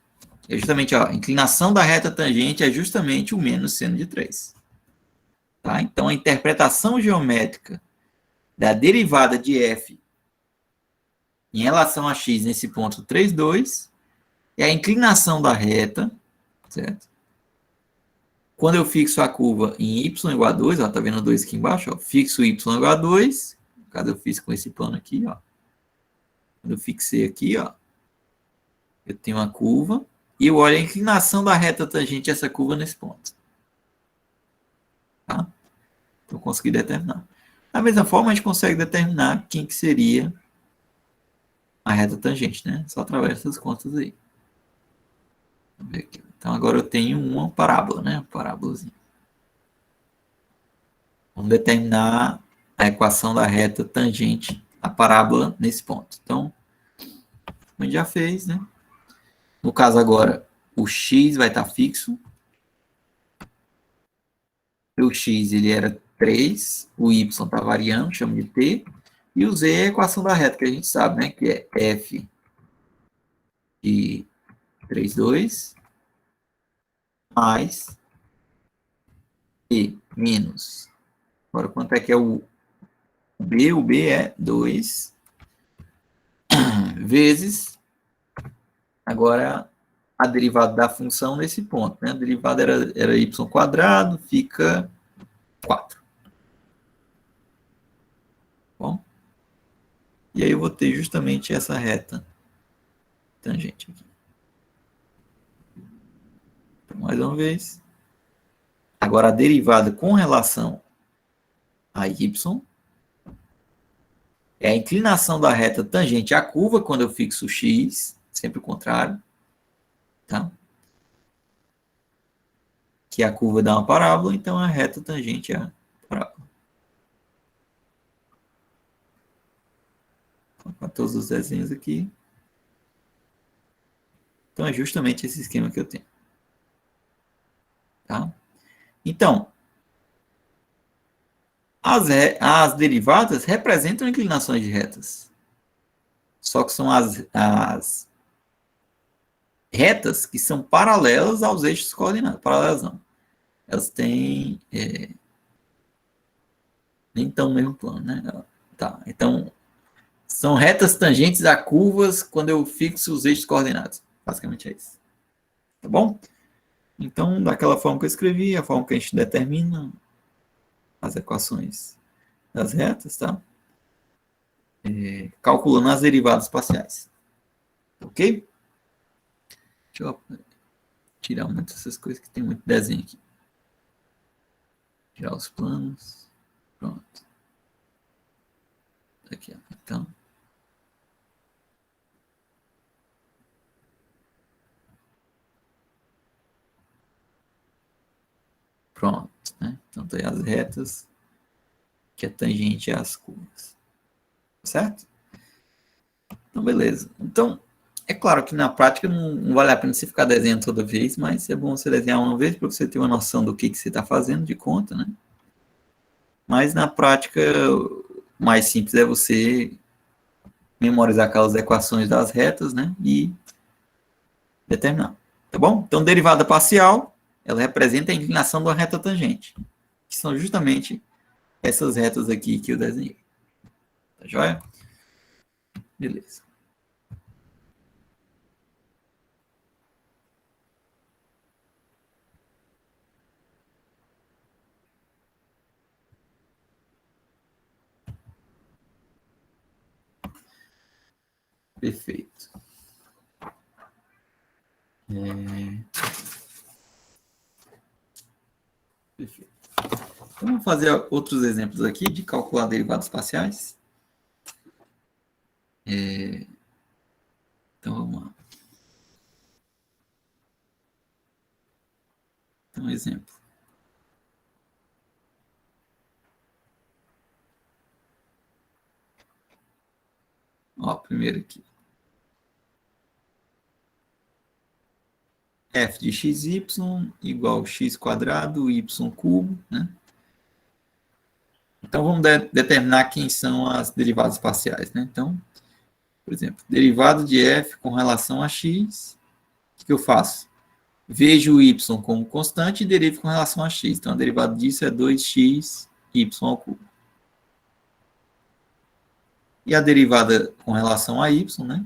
É justamente, ó, a inclinação da reta tangente é justamente o menos seno de 3. Tá? Então, a interpretação geométrica da derivada de f em relação a x nesse ponto 3, 2 é a inclinação da reta, certo? Quando eu fixo a curva em y igual a 2, ó, tá vendo 2 aqui embaixo? Ó, fixo y igual a 2, no caso eu fiz com esse plano aqui, ó. Quando eu fixei aqui, ó, eu tenho uma curva e eu olho a inclinação da reta tangente a essa curva nesse ponto. Tá? Então, eu consegui determinar. Da mesma forma, a gente consegue determinar quem que seria a reta tangente, né? Só através dessas contas aí. Vamos ver aqui. Então, agora eu tenho uma parábola, né? Uma parábolazinha. Vamos determinar a equação da reta tangente à parábola nesse ponto. Então, a gente já fez, né? No caso agora, o x vai estar fixo. O x ele era 3, o y está variando, chama de t. E o z é a equação da reta, que a gente sabe, né? Que é f de 3, 2 mais e menos. Agora, quanto é que é o b? O b é 2 vezes, agora, a derivada da função nesse ponto. Né? A derivada era y quadrado, fica 4. Bom? E aí eu vou ter justamente essa reta tangente aqui. Então, mais uma vez. Agora, a derivada com relação a y é a inclinação da reta tangente à curva quando eu fixo x, sempre o contrário. Tá? Que a curva dá uma parábola, então a reta tangente à parábola. Então, com todos os desenhos aqui. Então, é justamente esse esquema que eu tenho. Tá? Então, as derivadas representam inclinações de retas. Só que são as retas que são paralelas aos eixos coordenados. Paralelas não. Elas têm... nem estão no mesmo plano, né? Tá, então, são retas tangentes a curvas quando eu fixo os eixos coordenados. Basicamente é isso. Tá bom? Então, daquela forma que eu escrevi, a forma que a gente determina as equações das retas, tá? Calculando as derivadas parciais. Ok? Deixa eu tirar uma dessas coisas que tem muito desenho aqui. Tirar os planos. Pronto. Aqui, ó. Então. Pronto. Né? Então, tem as retas que é tangente às curvas. Certo? Então, beleza. Então, é claro que na prática não vale a pena você ficar desenhando toda vez, mas é bom você desenhar uma vez para você ter uma noção do que você está fazendo de conta, né? Mas na prática, o mais simples é você memorizar aquelas equações das retas, né? E determinar. Tá bom? Então, derivada parcial, ela representa a inclinação de uma reta tangente, que são justamente essas retas aqui que eu desenhei. Tá joia? Beleza. Perfeito. Perfeito. Então, vamos fazer outros exemplos aqui de calcular derivadas parciais. Então, vamos lá. Então, um exemplo. Ó, primeiro aqui. F de xy igual x quadrado, y cubo, né? Então, vamos determinar quem são as derivadas parciais, né? Então, por exemplo, derivada de f com relação a x, o que eu faço? Vejo o y como constante e derivo com relação a x. Então, a derivada disso é 2x y ao cubo. E a derivada com relação a y, né?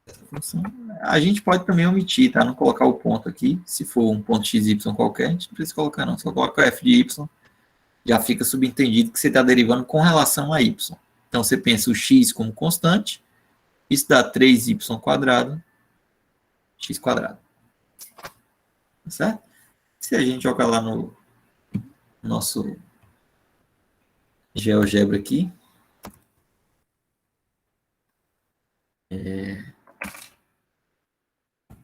Essa função, a gente pode também omitir, tá? Não colocar o ponto aqui. Se for um ponto xy qualquer, a gente não precisa colocar não. Só coloca f de y, já fica subentendido que você está derivando com relação a y. Então, você pensa o x como constante, isso dá 3y quadrado, x quadrado. Tá certo? Se a gente jogar lá no nosso GeoGebra aqui,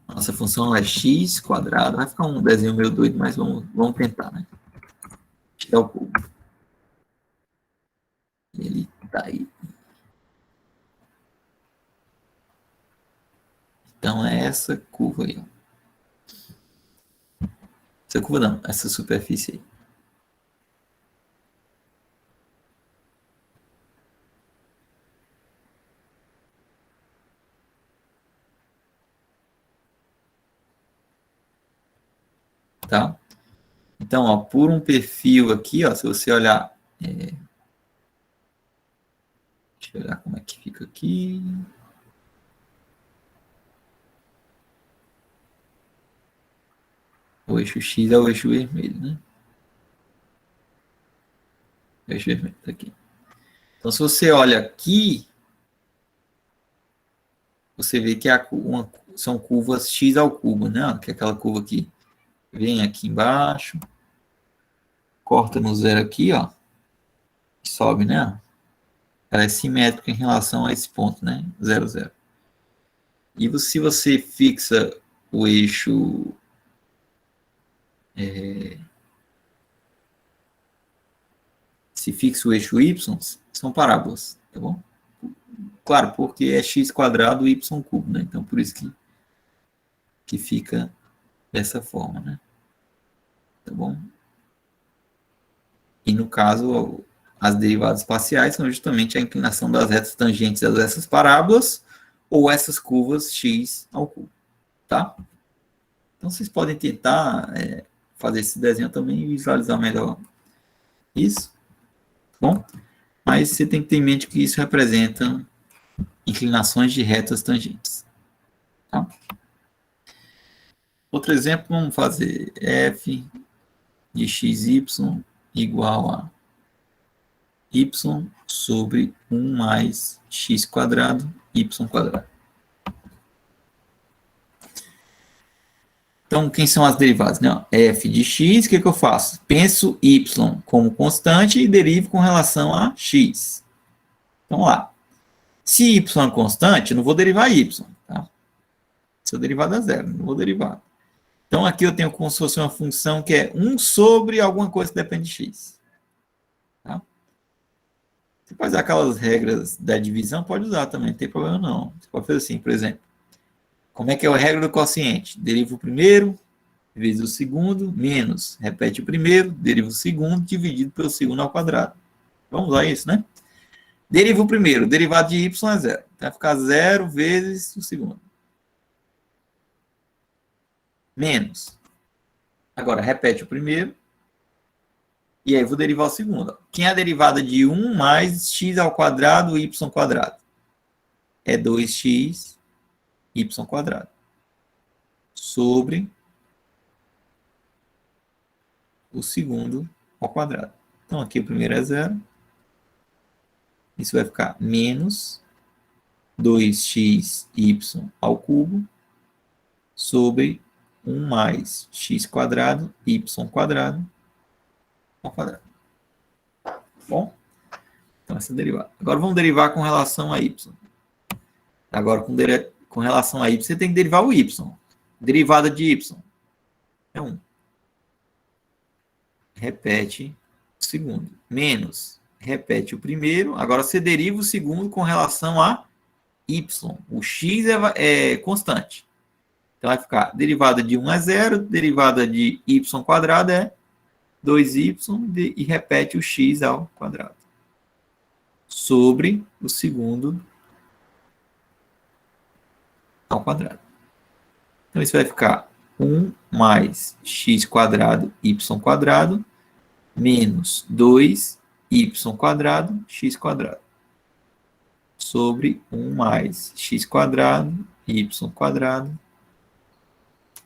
nossa função é x quadrado. Vai ficar um desenho meio doido, mas vamos tentar, né? Tirar o cubo. Ele tá aí. Então, é essa curva aí. Ó. Essa curva não, essa superfície aí. Tá? Então, ó, por um perfil aqui, ó, se você olhar... deixa eu olhar como é que fica aqui. O eixo X é o eixo vermelho, né? O eixo vermelho tá aqui. Então, se você olha aqui, você vê que são curvas x ao cubo, né? Que é aquela curva aqui. Vem aqui embaixo, corta no zero aqui, ó. E sobe, né? Ela é simétrica em relação a esse ponto, né? 0, 0. E se você fixa o eixo... se fixa o eixo y, são parábolas, tá bom? Claro, porque é x quadrado y cubo, né? Então, por isso que fica dessa forma, né? Tá bom? E no caso, as derivadas parciais são justamente a inclinação das retas tangentes a essas parábolas ou essas curvas x ao cubo, tá? Então, vocês podem tentar fazer esse desenho também e visualizar melhor isso, tá bom? Mas você tem que ter em mente que isso representa inclinações de retas tangentes, tá? Outro exemplo, vamos fazer f de xy igual a y sobre 1 mais x quadrado, y quadrado. Então, quem são as derivadas? Não, f de x, o que eu faço? Penso y como constante e derivo com relação a x. Então, lá. Se y é constante, eu não vou derivar y. Tá? Se eu derivar dá zero, não vou derivar. Então, aqui eu tenho como se fosse uma função que é 1 sobre alguma coisa que depende de x. Tá? Você pode usar aquelas regras da divisão, pode usar também, não tem problema não. Você pode fazer assim, por exemplo. Como é que é a regra do quociente? Deriva o primeiro, vezes o segundo, menos, repete o primeiro, deriva o segundo, dividido pelo segundo ao quadrado. Vamos usar isso, né? Deriva o primeiro, derivado de y é zero. Então, vai ficar zero vezes o segundo. Menos. Agora, repete o primeiro. E aí, eu vou derivar o segundo. Quem é a derivada de 1 mais x ao quadrado, y quadrado? É 2x, y quadrado. Sobre o segundo ao quadrado. Então, aqui o primeiro é zero. Isso vai ficar menos 2xy ao cubo sobre 1 mais x quadrado, y quadrado ao quadrado. Bom? Então, essa é a derivada. Agora, vamos derivar com relação a y. Agora, com relação a y, você tem que derivar o y. Derivada de y é 1. Repete o segundo. Menos. Repete o primeiro. Agora, você deriva o segundo com relação a y. O x é constante. Então, vai ficar derivada de 1 é 0, derivada de y quadrado é 2y e repete o x ao quadrado. Sobre o segundo ao quadrado. Então, isso vai ficar 1 mais x quadrado, y quadrado, menos 2y quadrado, x quadrado. Sobre 1 mais x quadrado, y quadrado,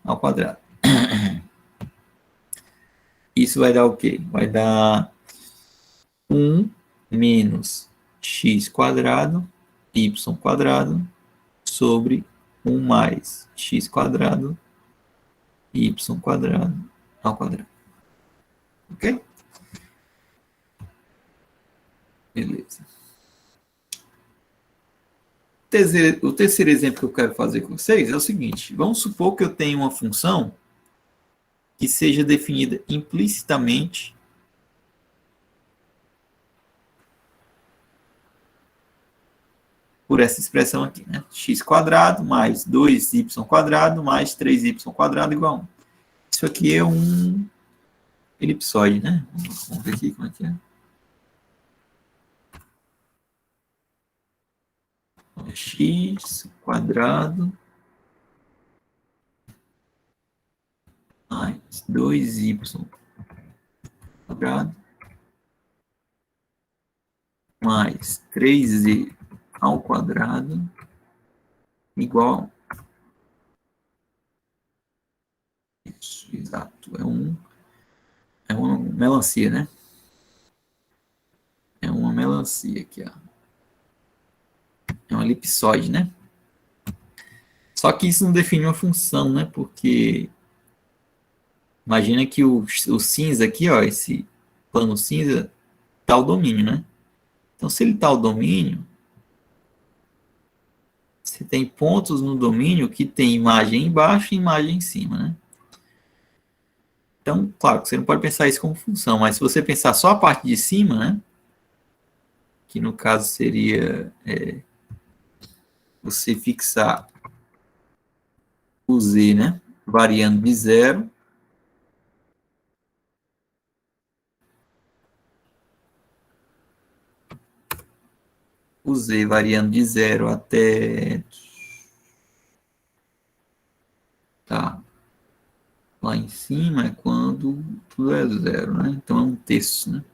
ao quadrado. Isso vai dar o quê? Vai dar 1 menos x quadrado, y quadrado, sobre 1 mais x quadrado, y quadrado, ao quadrado. Ok? Beleza. O terceiro exemplo que eu quero fazer com vocês é o seguinte. Vamos supor que eu tenho uma função que seja definida implicitamente por essa expressão aqui, né? X quadrado mais 2y quadrado mais 3y quadrado igual a 1. Isso aqui é um elipsoide, né? Vamos ver aqui como é que é. X quadrado mais 2y quadrado mais 3z ao quadrado igual a isso, exato, é uma melancia, né? É uma melancia aqui, ó. É uma elipsoide, né? Só que isso não define uma função, né? Porque imagina que o cinza aqui, ó, esse plano cinza, tá o domínio, né? Então, se ele tá o domínio, você tem pontos no domínio que tem imagem embaixo e imagem em cima, né? Então, claro, você não pode pensar isso como função, mas se você pensar só a parte de cima, né? Que no caso seria você fixar o z, né? Variando de 0 o z variando de 0 até tá lá em cima é quando tudo é 0, né? Então é um terço, né?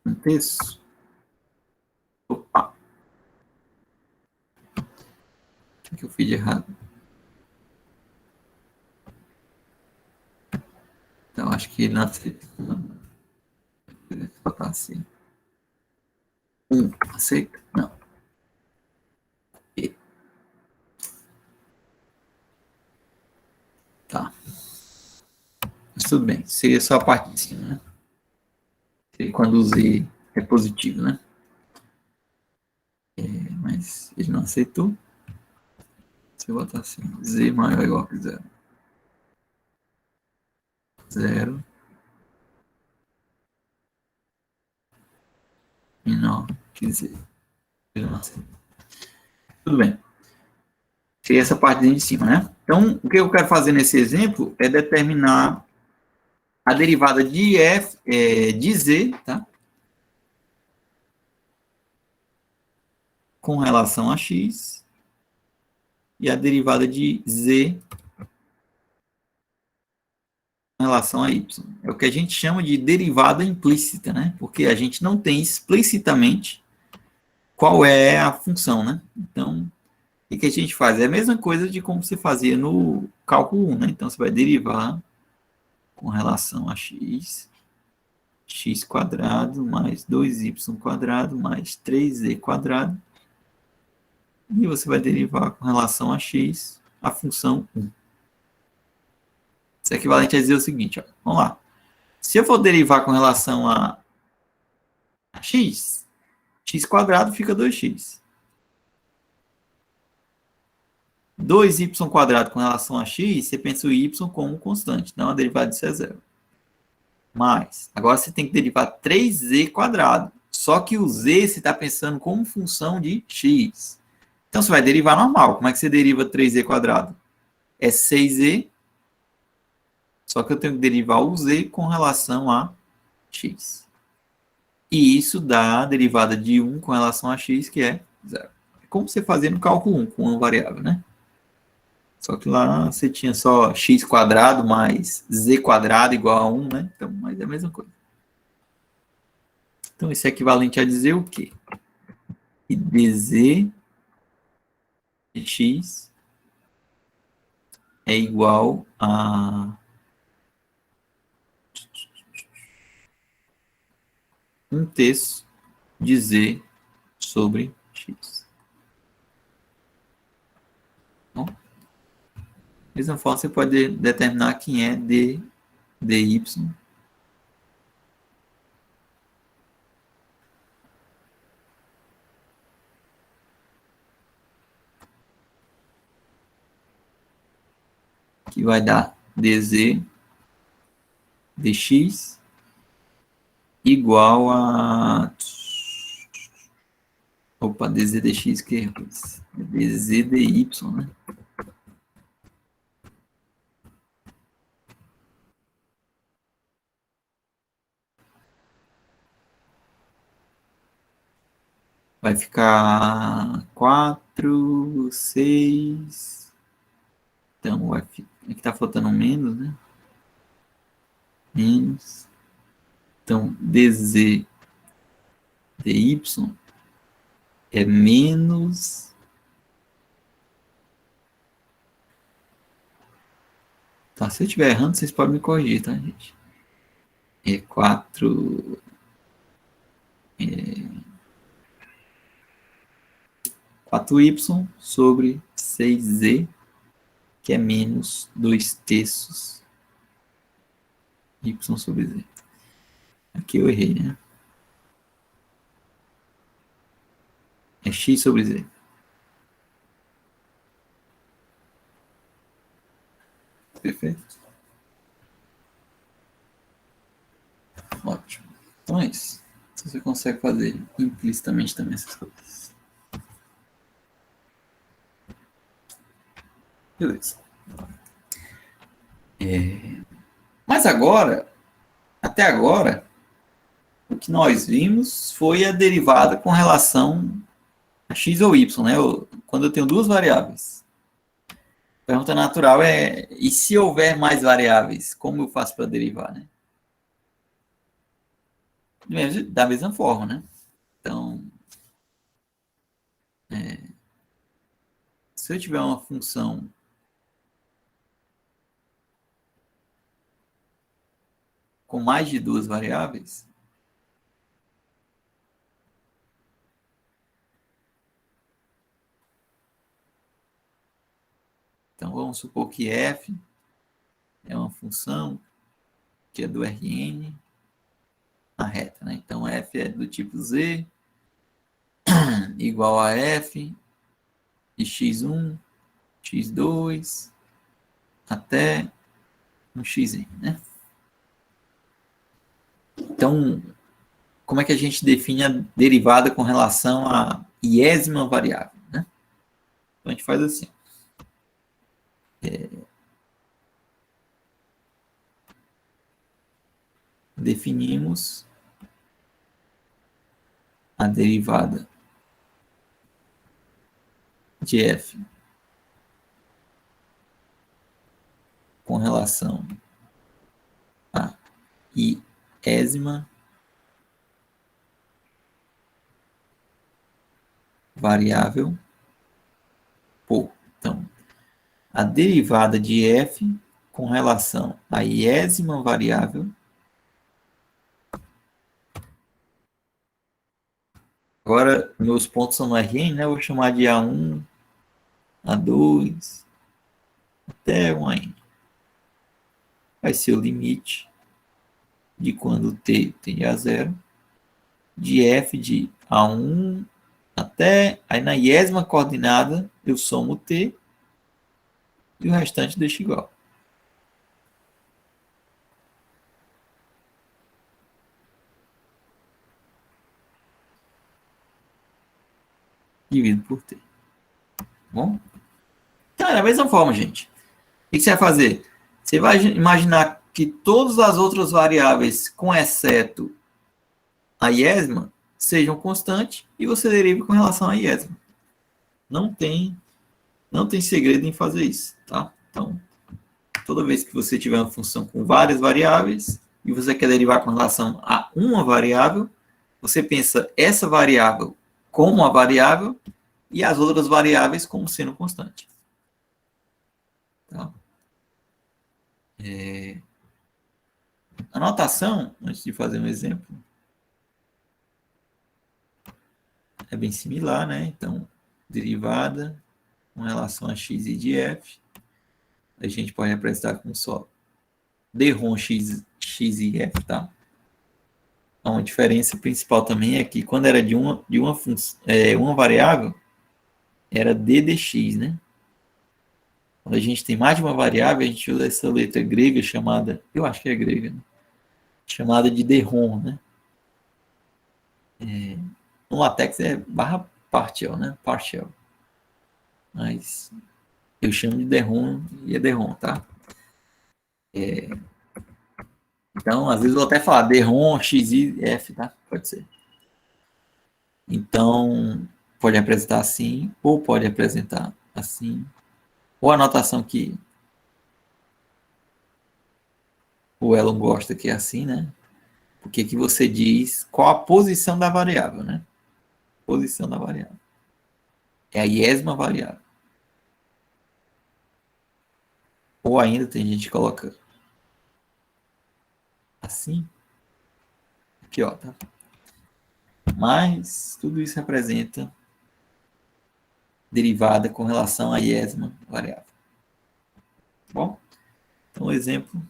Um terço. Opa, o que eu fiz de errado? Então acho que ele não aceita. Botar assim. Aceita? Não. E, tá. Mas tudo bem. Seria só a parte de cima, né? Seria quando o z é positivo, né? Mas ele não aceitou. Se eu botar assim, z maior ou igual que 0. 0 menor que z. Ele não aceitou. Tudo bem. Seria essa parte de cima, né? Então, o que eu quero fazer nesse exemplo é determinar a derivada de f, de z, tá? Com relação a x e a derivada de z em relação a y. É o que a gente chama de derivada implícita, né? Porque a gente não tem explicitamente qual é a função, né? Então, o que a gente faz? É a mesma coisa de como você fazia no cálculo 1, né? Então, você vai derivar com relação a x, x quadrado mais 2y quadrado mais 3z quadrado. E você vai derivar com relação a x a função 1. Isso é equivalente a dizer o seguinte, ó, vamos lá. Se eu for derivar com relação a x, x quadrado fica 2x. 2y quadrado com relação a x, você pensa o y como constante, não a derivada disso é zero. Mas, agora você tem que derivar 3z quadrado. Só que o z você está pensando como função de x. Então, você vai derivar normal. Como é que você deriva 3z quadrado? É 6z, só que eu tenho que derivar o z com relação a x. E isso dá a derivada de 1 com relação a x, que é zero. É como você fazia no cálculo 1, com uma variável, né? Só que lá você tinha só x quadrado mais z quadrado igual a 1, né? Então, mas é a mesma coisa. Então, isso é equivalente a dizer o quê? Que dz de x é igual a 1/3 de z sobre x. Bom, da mesma forma, você pode determinar quem é dy que vai dar dz dx igual a... Opa, dz dx, que erro. Dz dy, né? Vai ficar 4, 6. Então, vai ficar... Aqui tá faltando um menos, né? Menos. Então, dz dy é menos... Tá, se eu estiver errando, vocês podem me corrigir, tá, gente? É 4... 4y sobre 6z, que é menos 2 terços y sobre z. Aqui eu errei, né? É x sobre z. Perfeito? Ótimo. Então é isso. Você consegue fazer implicitamente também essas coisas. Beleza. Mas agora, até agora, o que nós vimos foi a derivada com relação a x ou y, né? Quando eu tenho duas variáveis. A pergunta natural é, e se houver mais variáveis, como eu faço para derivar, né? Da mesma forma, né? Então, se eu tiver uma função com mais de duas variáveis, então vamos supor que f é uma função que é do Rn na reta, né? Então f é do tipo z igual a f de x1, x2 até um xn, né? Então, como é que a gente define a derivada com relação à iésima variável, né? Então a gente faz assim. Definimos a derivada de f com relação a iésima variável por. Então, a derivada de f com relação à iésima variável agora meus pontos são no Rn, né? Eu vou chamar de A1, A2 até 1n. Vai ser o limite de quando t tende a zero de f de A1 até, aí na iésima coordenada eu somo t e o restante deixo igual. Divido por t. Bom? Então, é da mesma forma, gente. O que você vai fazer? Você vai imaginar que todas as outras variáveis, com exceto a iésima, sejam constantes e você deriva com relação à iésima. Não tem segredo em fazer isso, tá? Então, toda vez que você tiver uma função com várias variáveis e você quer derivar com relação a uma variável, você pensa essa variável como uma variável e as outras variáveis como sendo constante. Tá? A notação, antes de fazer um exemplo, é bem similar, né? Então, derivada com relação a x e de f, a gente pode representar com só d-rom x e f, tá? Então, a diferença principal também é que quando era de uma variável, era d dx, né? Quando a gente tem mais de uma variável, a gente usa essa letra grega chamada, eu acho que é grega, né? Chamada de d-rom, né? No LaTeX é barra partial, né? Partial. Mas eu chamo de derrom e é derrom, tá? Então, às vezes eu vou até falar derrom, x, y, f, tá? Pode ser. Então, pode representar assim, ou pode representar assim. Ou a anotação que o Elon gosta, que é assim, né? Porque que você diz qual a posição da variável, né? Posição da variável. É a iésima variável. Ou ainda tem gente que coloca assim. Aqui, ó, tá? Mas tudo isso representa derivada com relação à iésima variável. Bom, então o exemplo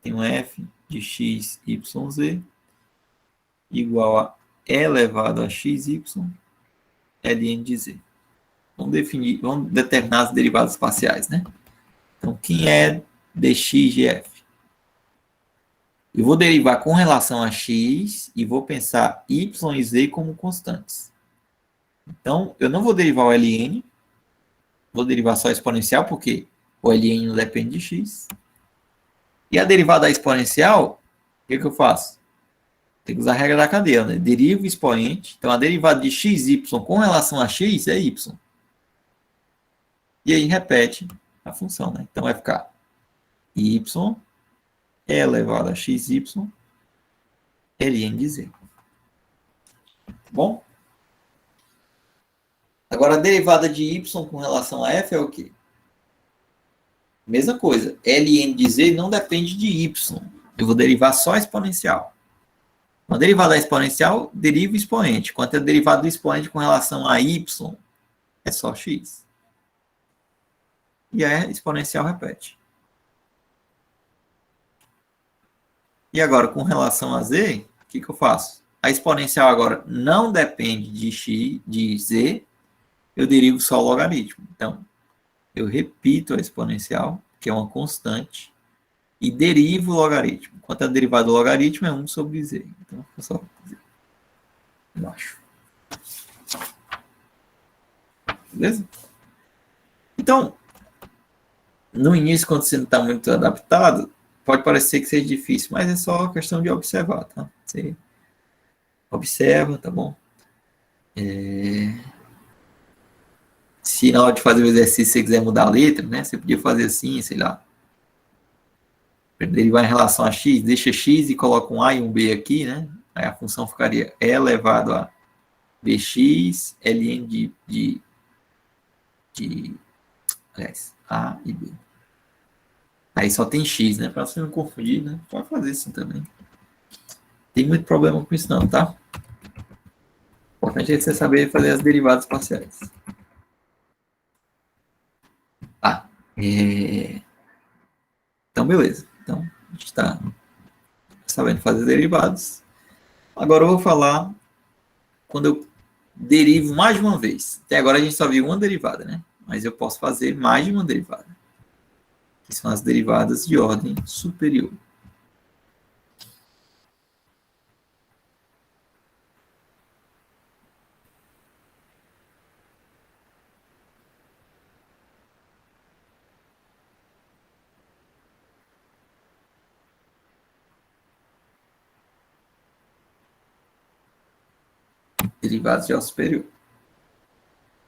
tem um f de x, y, z igual a e elevado a x, y, ln de z. Vamos determinar as derivadas parciais, né? Então, quem é dx de f? Eu vou derivar com relação a x e vou pensar y e z como constantes. Então, eu não vou derivar o ln, vou derivar só a exponencial, porque o ln não depende de x. E a derivada da exponencial, o que eu faço? Tem que usar a regra da cadeia, né? Derivo o expoente. Então, a derivada de xy com relação a x é y. E aí repete a função, né? Então, vai ficar y elevado a xy ln de z. Bom? Agora, a derivada de y com relação a f é o quê? Mesma coisa. ln de z não depende de y. Eu vou derivar só a exponencial. Uma derivada exponencial, deriva o expoente. Quanto é a derivada do expoente com relação a y, é só x. E a exponencial repete. E agora, com relação a z, o que eu faço? A exponencial agora não depende de x, de z, eu derivo só o logaritmo. Então, eu repito a exponencial, que é uma constante, e derivo o logaritmo. Quanto a derivada do logaritmo é 1 sobre z. Então, é só z embaixo. Beleza? Então, no início, quando você não está muito adaptado, pode parecer que seja difícil, mas é só questão de observar, tá? Você observa, tá bom? Se na hora de fazer o exercício você quiser mudar a letra, né? Você podia fazer assim, sei lá. Derivar em relação a x, deixa x e coloca um a e um b aqui, né? Aí a função ficaria e elevado a bx ln de aliás, a e b. Aí só tem x, né? Para você não confundir, né? Pode fazer assim também. Tem muito problema com isso não, tá? O importante é você saber fazer as derivadas parciais. Ah, então beleza. Então, a gente está sabendo fazer derivados. Agora eu vou falar quando eu derivo mais de uma vez. Até agora a gente só viu uma derivada, né? Mas eu posso fazer mais de uma derivada. Que são as derivadas de ordem superior. Derivadas de ordem superior.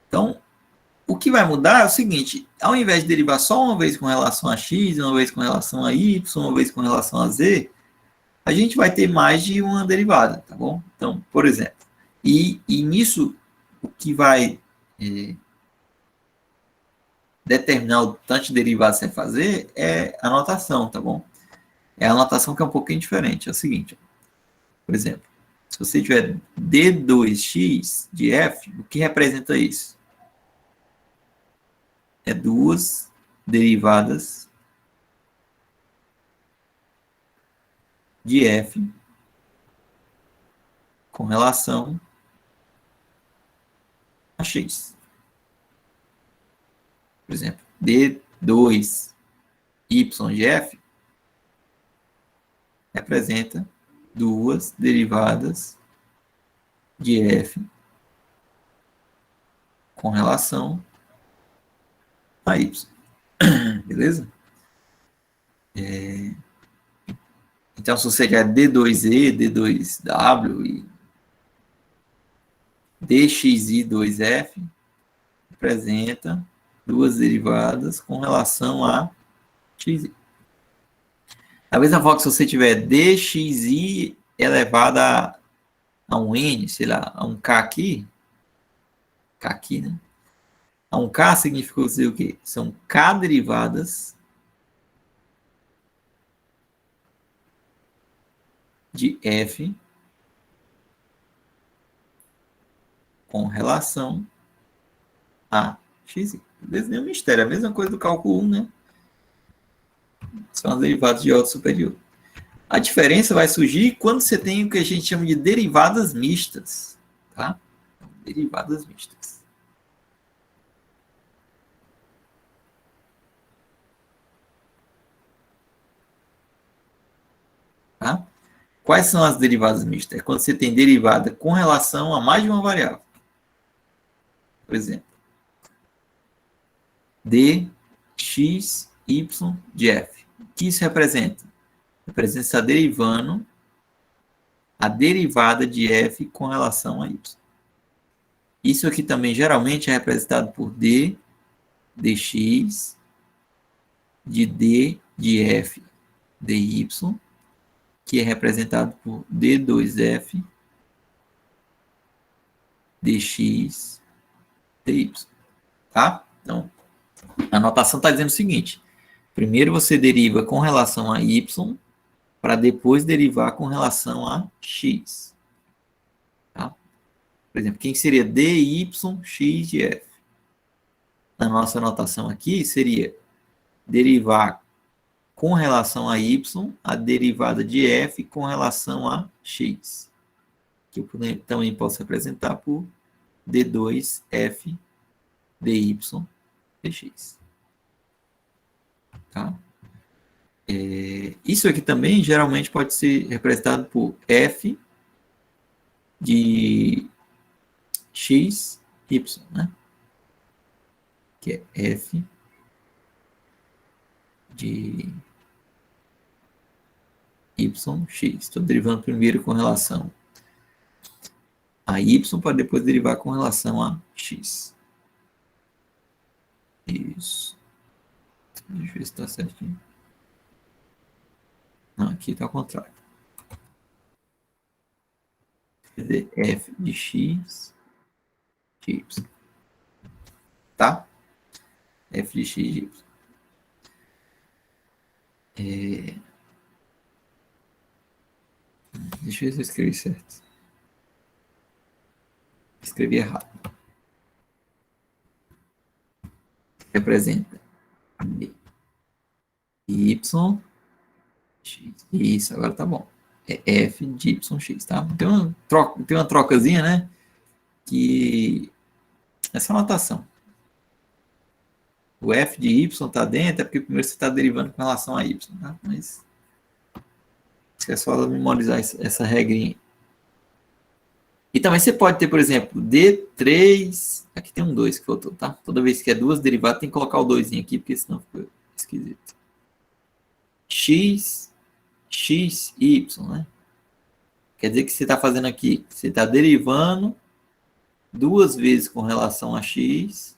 Então, o que vai mudar é o seguinte, ao invés de derivar só uma vez com relação a x, uma vez com relação a y, uma vez com relação a z, a gente vai ter mais de uma derivada, tá bom? Então, por exemplo, e nisso, o que vai determinar o tanto de derivada que você vai fazer é a notação, tá bom? É a notação que é um pouquinho diferente. É o seguinte, por exemplo, se você tiver d2x de f, o que representa isso? É duas derivadas de f com relação a x. Por exemplo, d2y de f representa duas derivadas de f com relação a y. Beleza? Então, se você quer D2E, D2W e DXI2F, representa duas derivadas com relação a XI. Da mesma forma que se você tiver DXI elevado a um N, sei lá, a um K aqui, né? A um K significa dizer o quê? São K derivadas de F com relação a x. Beleza? Nenhum mistério. É a mesma coisa do cálculo 1, né? São as derivadas de ordem superior. A diferença vai surgir quando você tem o que a gente chama de derivadas mistas. Tá? Derivadas mistas. Tá? Quais são as derivadas mistas? É quando você tem derivada com relação a mais de uma variável. Por exemplo, dx, y de f. O que isso representa? Representa estar derivando a derivada de f com relação a y. Isso aqui também geralmente é representado por d, dx, de d de f, dy, que é representado por d2f, dx, dy. Tá? Então, a notação está dizendo o seguinte. Primeiro você deriva com relação a y, para depois derivar com relação a x. Tá? Por exemplo, quem seria dyx de f? Na nossa notação aqui, seria derivar com relação a y, a derivada de f com relação a x. Que eu também posso representar por d2f dy dx. Tá? Isso aqui também geralmente pode ser representado por f de x, y, né? Que é f de y, x. Estou derivando primeiro com relação a y para depois derivar com relação a x. Isso. Deixa eu ver se está certinho. Não, aqui está ao contrário. Quer dizer, f de x de y. Tá? F de x de y. Deixa eu ver se eu escrevi certo. Escrevi errado. Representa y, x. Isso, agora tá bom. É f de yx, tá? Tem uma trocazinha, né? Que essa notação. O f de y está dentro, é porque primeiro você está derivando com relação a y, tá? Mas é só memorizar essa regrinha. E também você pode ter, por exemplo, D3... Aqui tem um 2 que faltou, tá? Toda vez que é duas derivadas, tem que colocar o 2 aqui, porque senão fica esquisito. X, y, né? Quer dizer que você está fazendo aqui, você está derivando duas vezes com relação a x,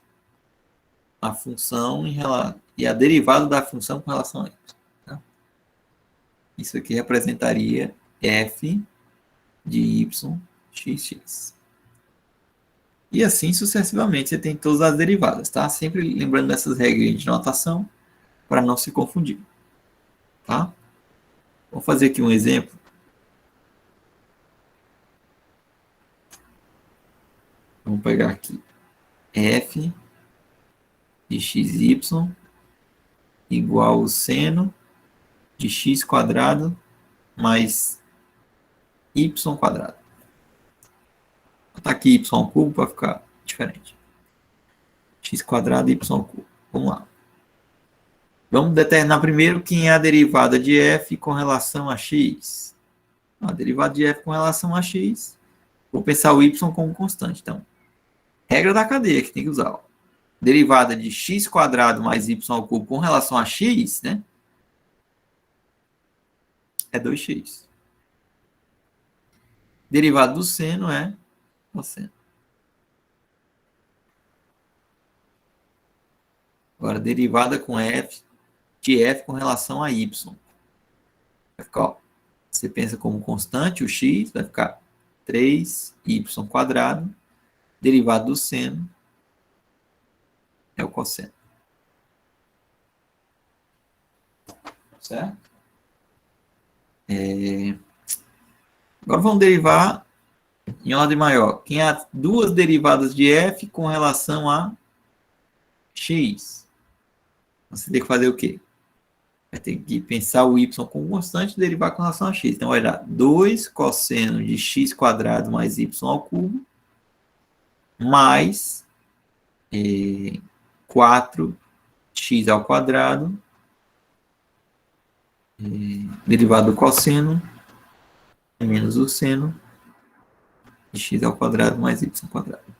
a função e a derivada da função com relação a y. Tá? Isso aqui representaria f de y, x. E assim sucessivamente você tem todas as derivadas, tá? Sempre lembrando dessas regras de notação para não se confundir. Tá? Vou fazer aqui um exemplo. Vamos pegar aqui f de xy igual ao seno de x quadrado mais y quadrado. Vou botar aqui y ao cubo para ficar diferente. X quadrado e y ao cubo. Vamos lá. Vamos determinar primeiro quem é a derivada de f com relação a x. A derivada de f com relação a x, vou pensar o y como constante. Então, regra da cadeia que tem que usar. Ó. Derivada de x quadrado mais y ao cubo com relação a x, né? É 2x. Derivada do seno é cosseno. Agora, derivada com f de f com relação a y. Vai ficar, ó, você pensa como constante, o x vai ficar 3y quadrado, derivado do seno é o cosseno. Certo? Agora vamos derivar em ordem maior. Quem há duas derivadas de f com relação a x? Você tem que fazer o quê? Vai ter que pensar o y como constante e derivar com relação a x. Então, vai dar 2 cosseno de x quadrado mais y ao cubo, mais 4x ao quadrado, derivado do cosseno, menos o seno, de x ao quadrado mais y ao quadrado.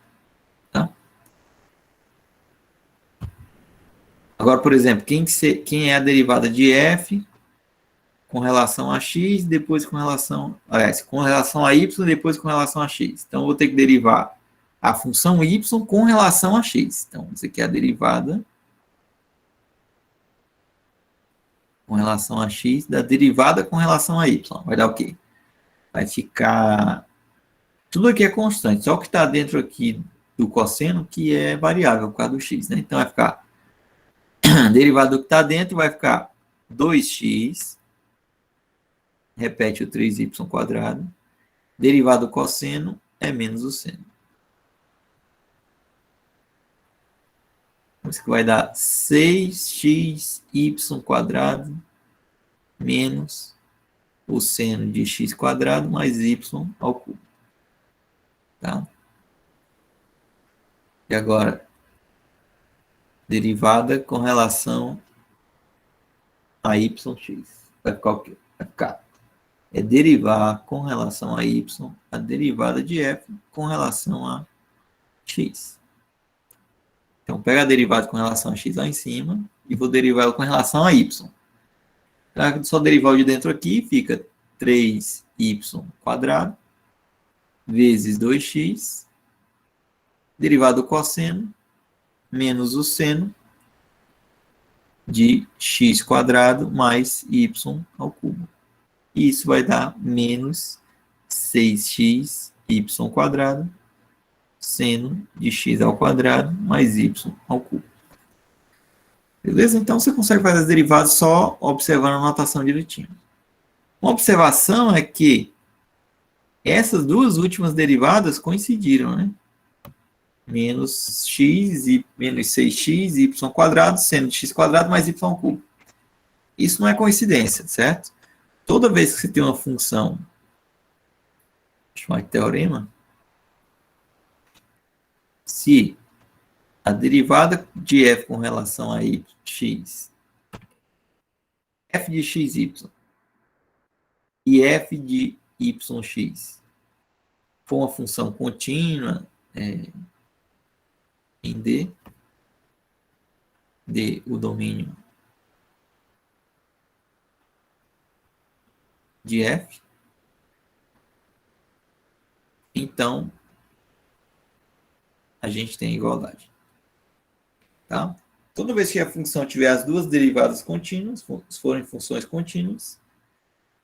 Tá? Agora, por exemplo, quem é a derivada de f com relação a x, depois com relação... Aliás, com relação a y, depois com relação a x. Então, eu vou ter que derivar a função y com relação a x. Então, isso aqui é a derivada com relação a x da derivada com relação a y. Vai dar o quê? Vai ficar... Tudo aqui é constante, só o que está dentro aqui do cosseno que é variável por causa do x. Né? Então, vai ficar... derivada do que está dentro vai ficar 2x, repete o 3y quadrado, derivado do cosseno é menos o seno. Isso que vai dar 6xy quadrado menos o seno de x quadrado mais y ao cubo. Tá? E agora, derivada com relação a yx. Vai ficar o quê? Vai ficar derivar com relação a y a derivada de f com relação a x. Então, pega a derivada com relação a x lá em cima e vou derivar ela com relação a y. Tá? Só derivar o de dentro aqui, fica 3y quadrado vezes 2x, derivado do cosseno, menos o seno de x quadrado mais y ao cubo. E isso vai dar menos 6xy quadrado seno de x ao quadrado mais y ao cubo. Beleza? Então, você consegue fazer as derivadas só observando a notação direitinho. Uma observação é que essas duas últimas derivadas coincidiram, né? Menos x e menos 6x y quadrado seno de x quadrado mais y ao cubo. Isso não é coincidência, certo? Toda vez que você tem uma função, deixa eu chamar de teorema, se a derivada de f com relação a x, f de xy e f de yx for uma função contínua em D, o domínio de f, então a gente tem igualdade. Tá? Toda vez que a função tiver as duas derivadas contínuas, se forem funções contínuas,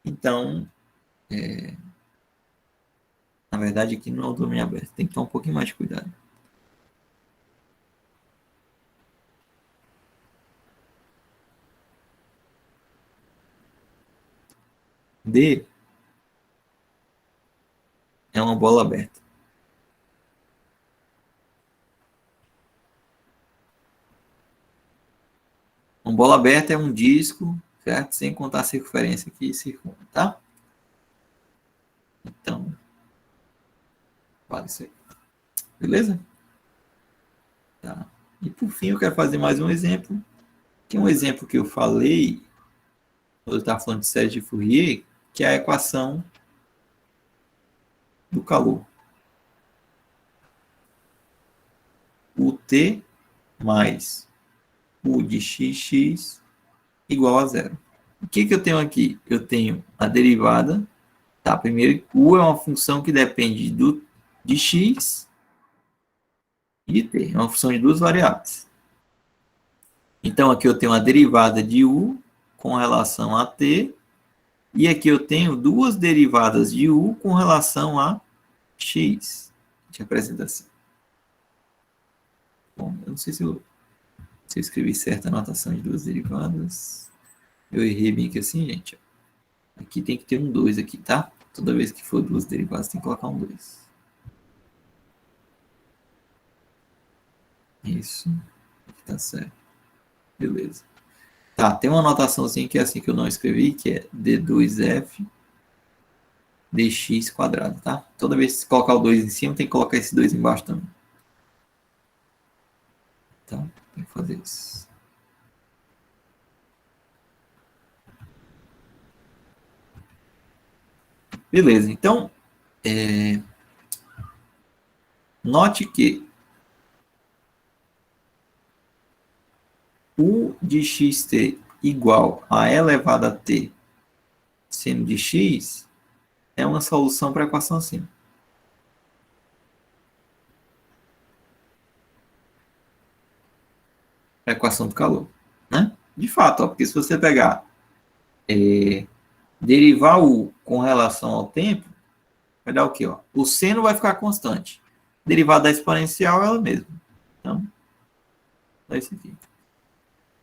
então, na verdade aqui não é o domínio aberto, tem que tomar um pouquinho mais de cuidado. D é uma bola aberta. Uma bola aberta é um disco, certo? Sem contar a circunferência que circunda, tá? Então, vale isso aí. Beleza? Tá. E por fim, eu quero fazer mais um exemplo Aqui é um exemplo que eu falei, quando eu estava falando de série de Fourier, que é a equação do calor. O T mais U de xx igual a zero. O que eu tenho aqui? Eu tenho a derivada. Tá, primeiro, U é uma função que depende de x e de t. É uma função de duas variáveis. Então, aqui eu tenho a derivada de U com relação a t. E aqui eu tenho duas derivadas de U com relação a x. A gente apresenta assim. Bom, eu não sei se eu escrevi certa a notação de duas derivadas. Eu errei bem aqui assim, gente. Aqui tem que ter um 2 aqui, tá? Toda vez que for duas derivadas, tem que colocar um 2. Isso. Aqui tá certo. Beleza. Tá, tem uma anotaçãozinha que é assim que eu não escrevi, que é d2f dx quadrado, tá? Toda vez que colocar o 2 em cima, tem que colocar esse 2 embaixo também. Então, tem que fazer isso. Beleza, então, note que u de xt igual a elevado a t seno de x é uma solução para a equação acima. A equação do calor, né? De fato, ó, porque se você pegar derivar u com relação ao tempo, vai dar o quê? Ó? O seno vai ficar constante. Derivada da exponencial é ela mesma. Então, é isso aqui.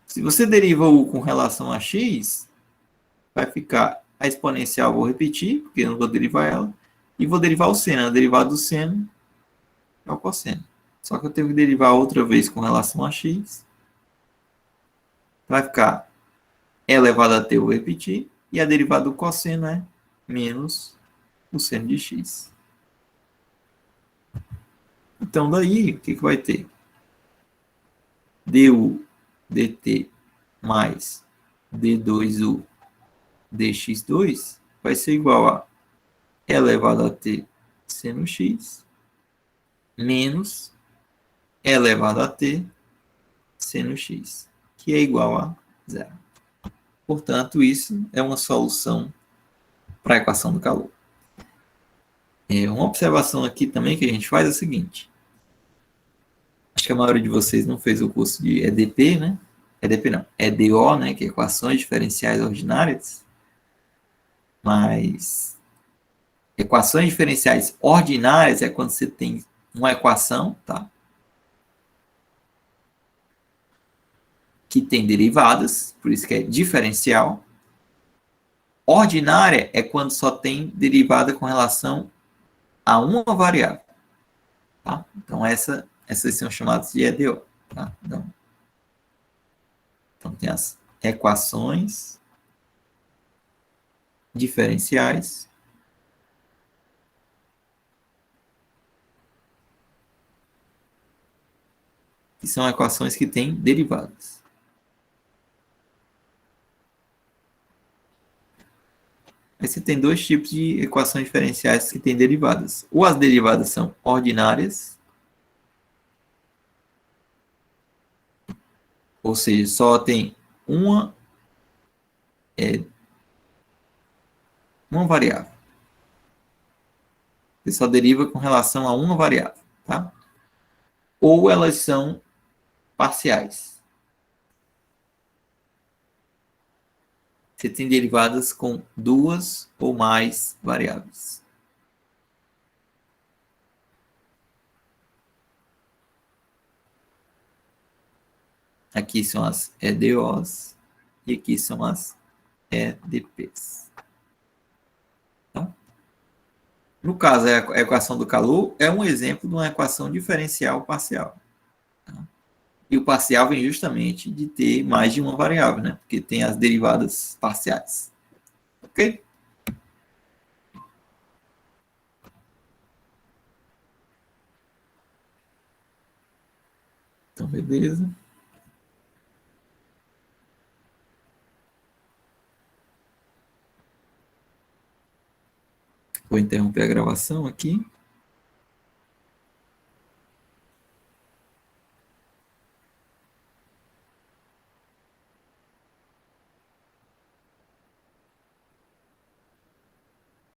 Se você deriva u com relação a x, vai ficar a exponencial, vou repetir, porque eu não vou derivar ela, e vou derivar o seno. A derivada do seno é o cosseno. Só que eu tenho que derivar outra vez com relação a x. Vai ficar elevado a t, eu vou repetir, e a derivada do cosseno é menos o seno de x. Então, daí, o que vai ter? Du dt mais d2u dx2 vai ser igual a elevado a t seno x menos elevado a t seno x, que é igual a zero. Portanto, isso é uma solução para a equação do calor. Uma observação aqui também que a gente faz é a seguinte. Acho que a maioria de vocês não fez o curso de EDP, né? EDP não, EDO, né? Que é equações diferenciais ordinárias. Mas equações diferenciais ordinárias é quando você tem uma equação, tá? Que tem derivadas, por isso que é diferencial. Ordinária é quando só tem derivada com relação a uma variável. Tá? Então, essas são chamadas de EDO. Tá? Então, tem as equações diferenciais que são equações que têm derivadas. Aí você tem dois tipos de equações diferenciais que têm derivadas. Ou as derivadas são ordinárias, ou seja, só tem uma variável. Você só deriva com relação a uma variável. Tá? Ou elas são parciais. Você tem derivadas com duas ou mais variáveis. Aqui são as EDOs e aqui são as EDPs. Tá? No caso, a equação do calor é um exemplo de uma equação diferencial parcial. Tá? E o parcial vem justamente de ter mais de uma variável, né? Porque tem as derivadas parciais. Ok? Então, beleza. vou interromper a gravação aqui.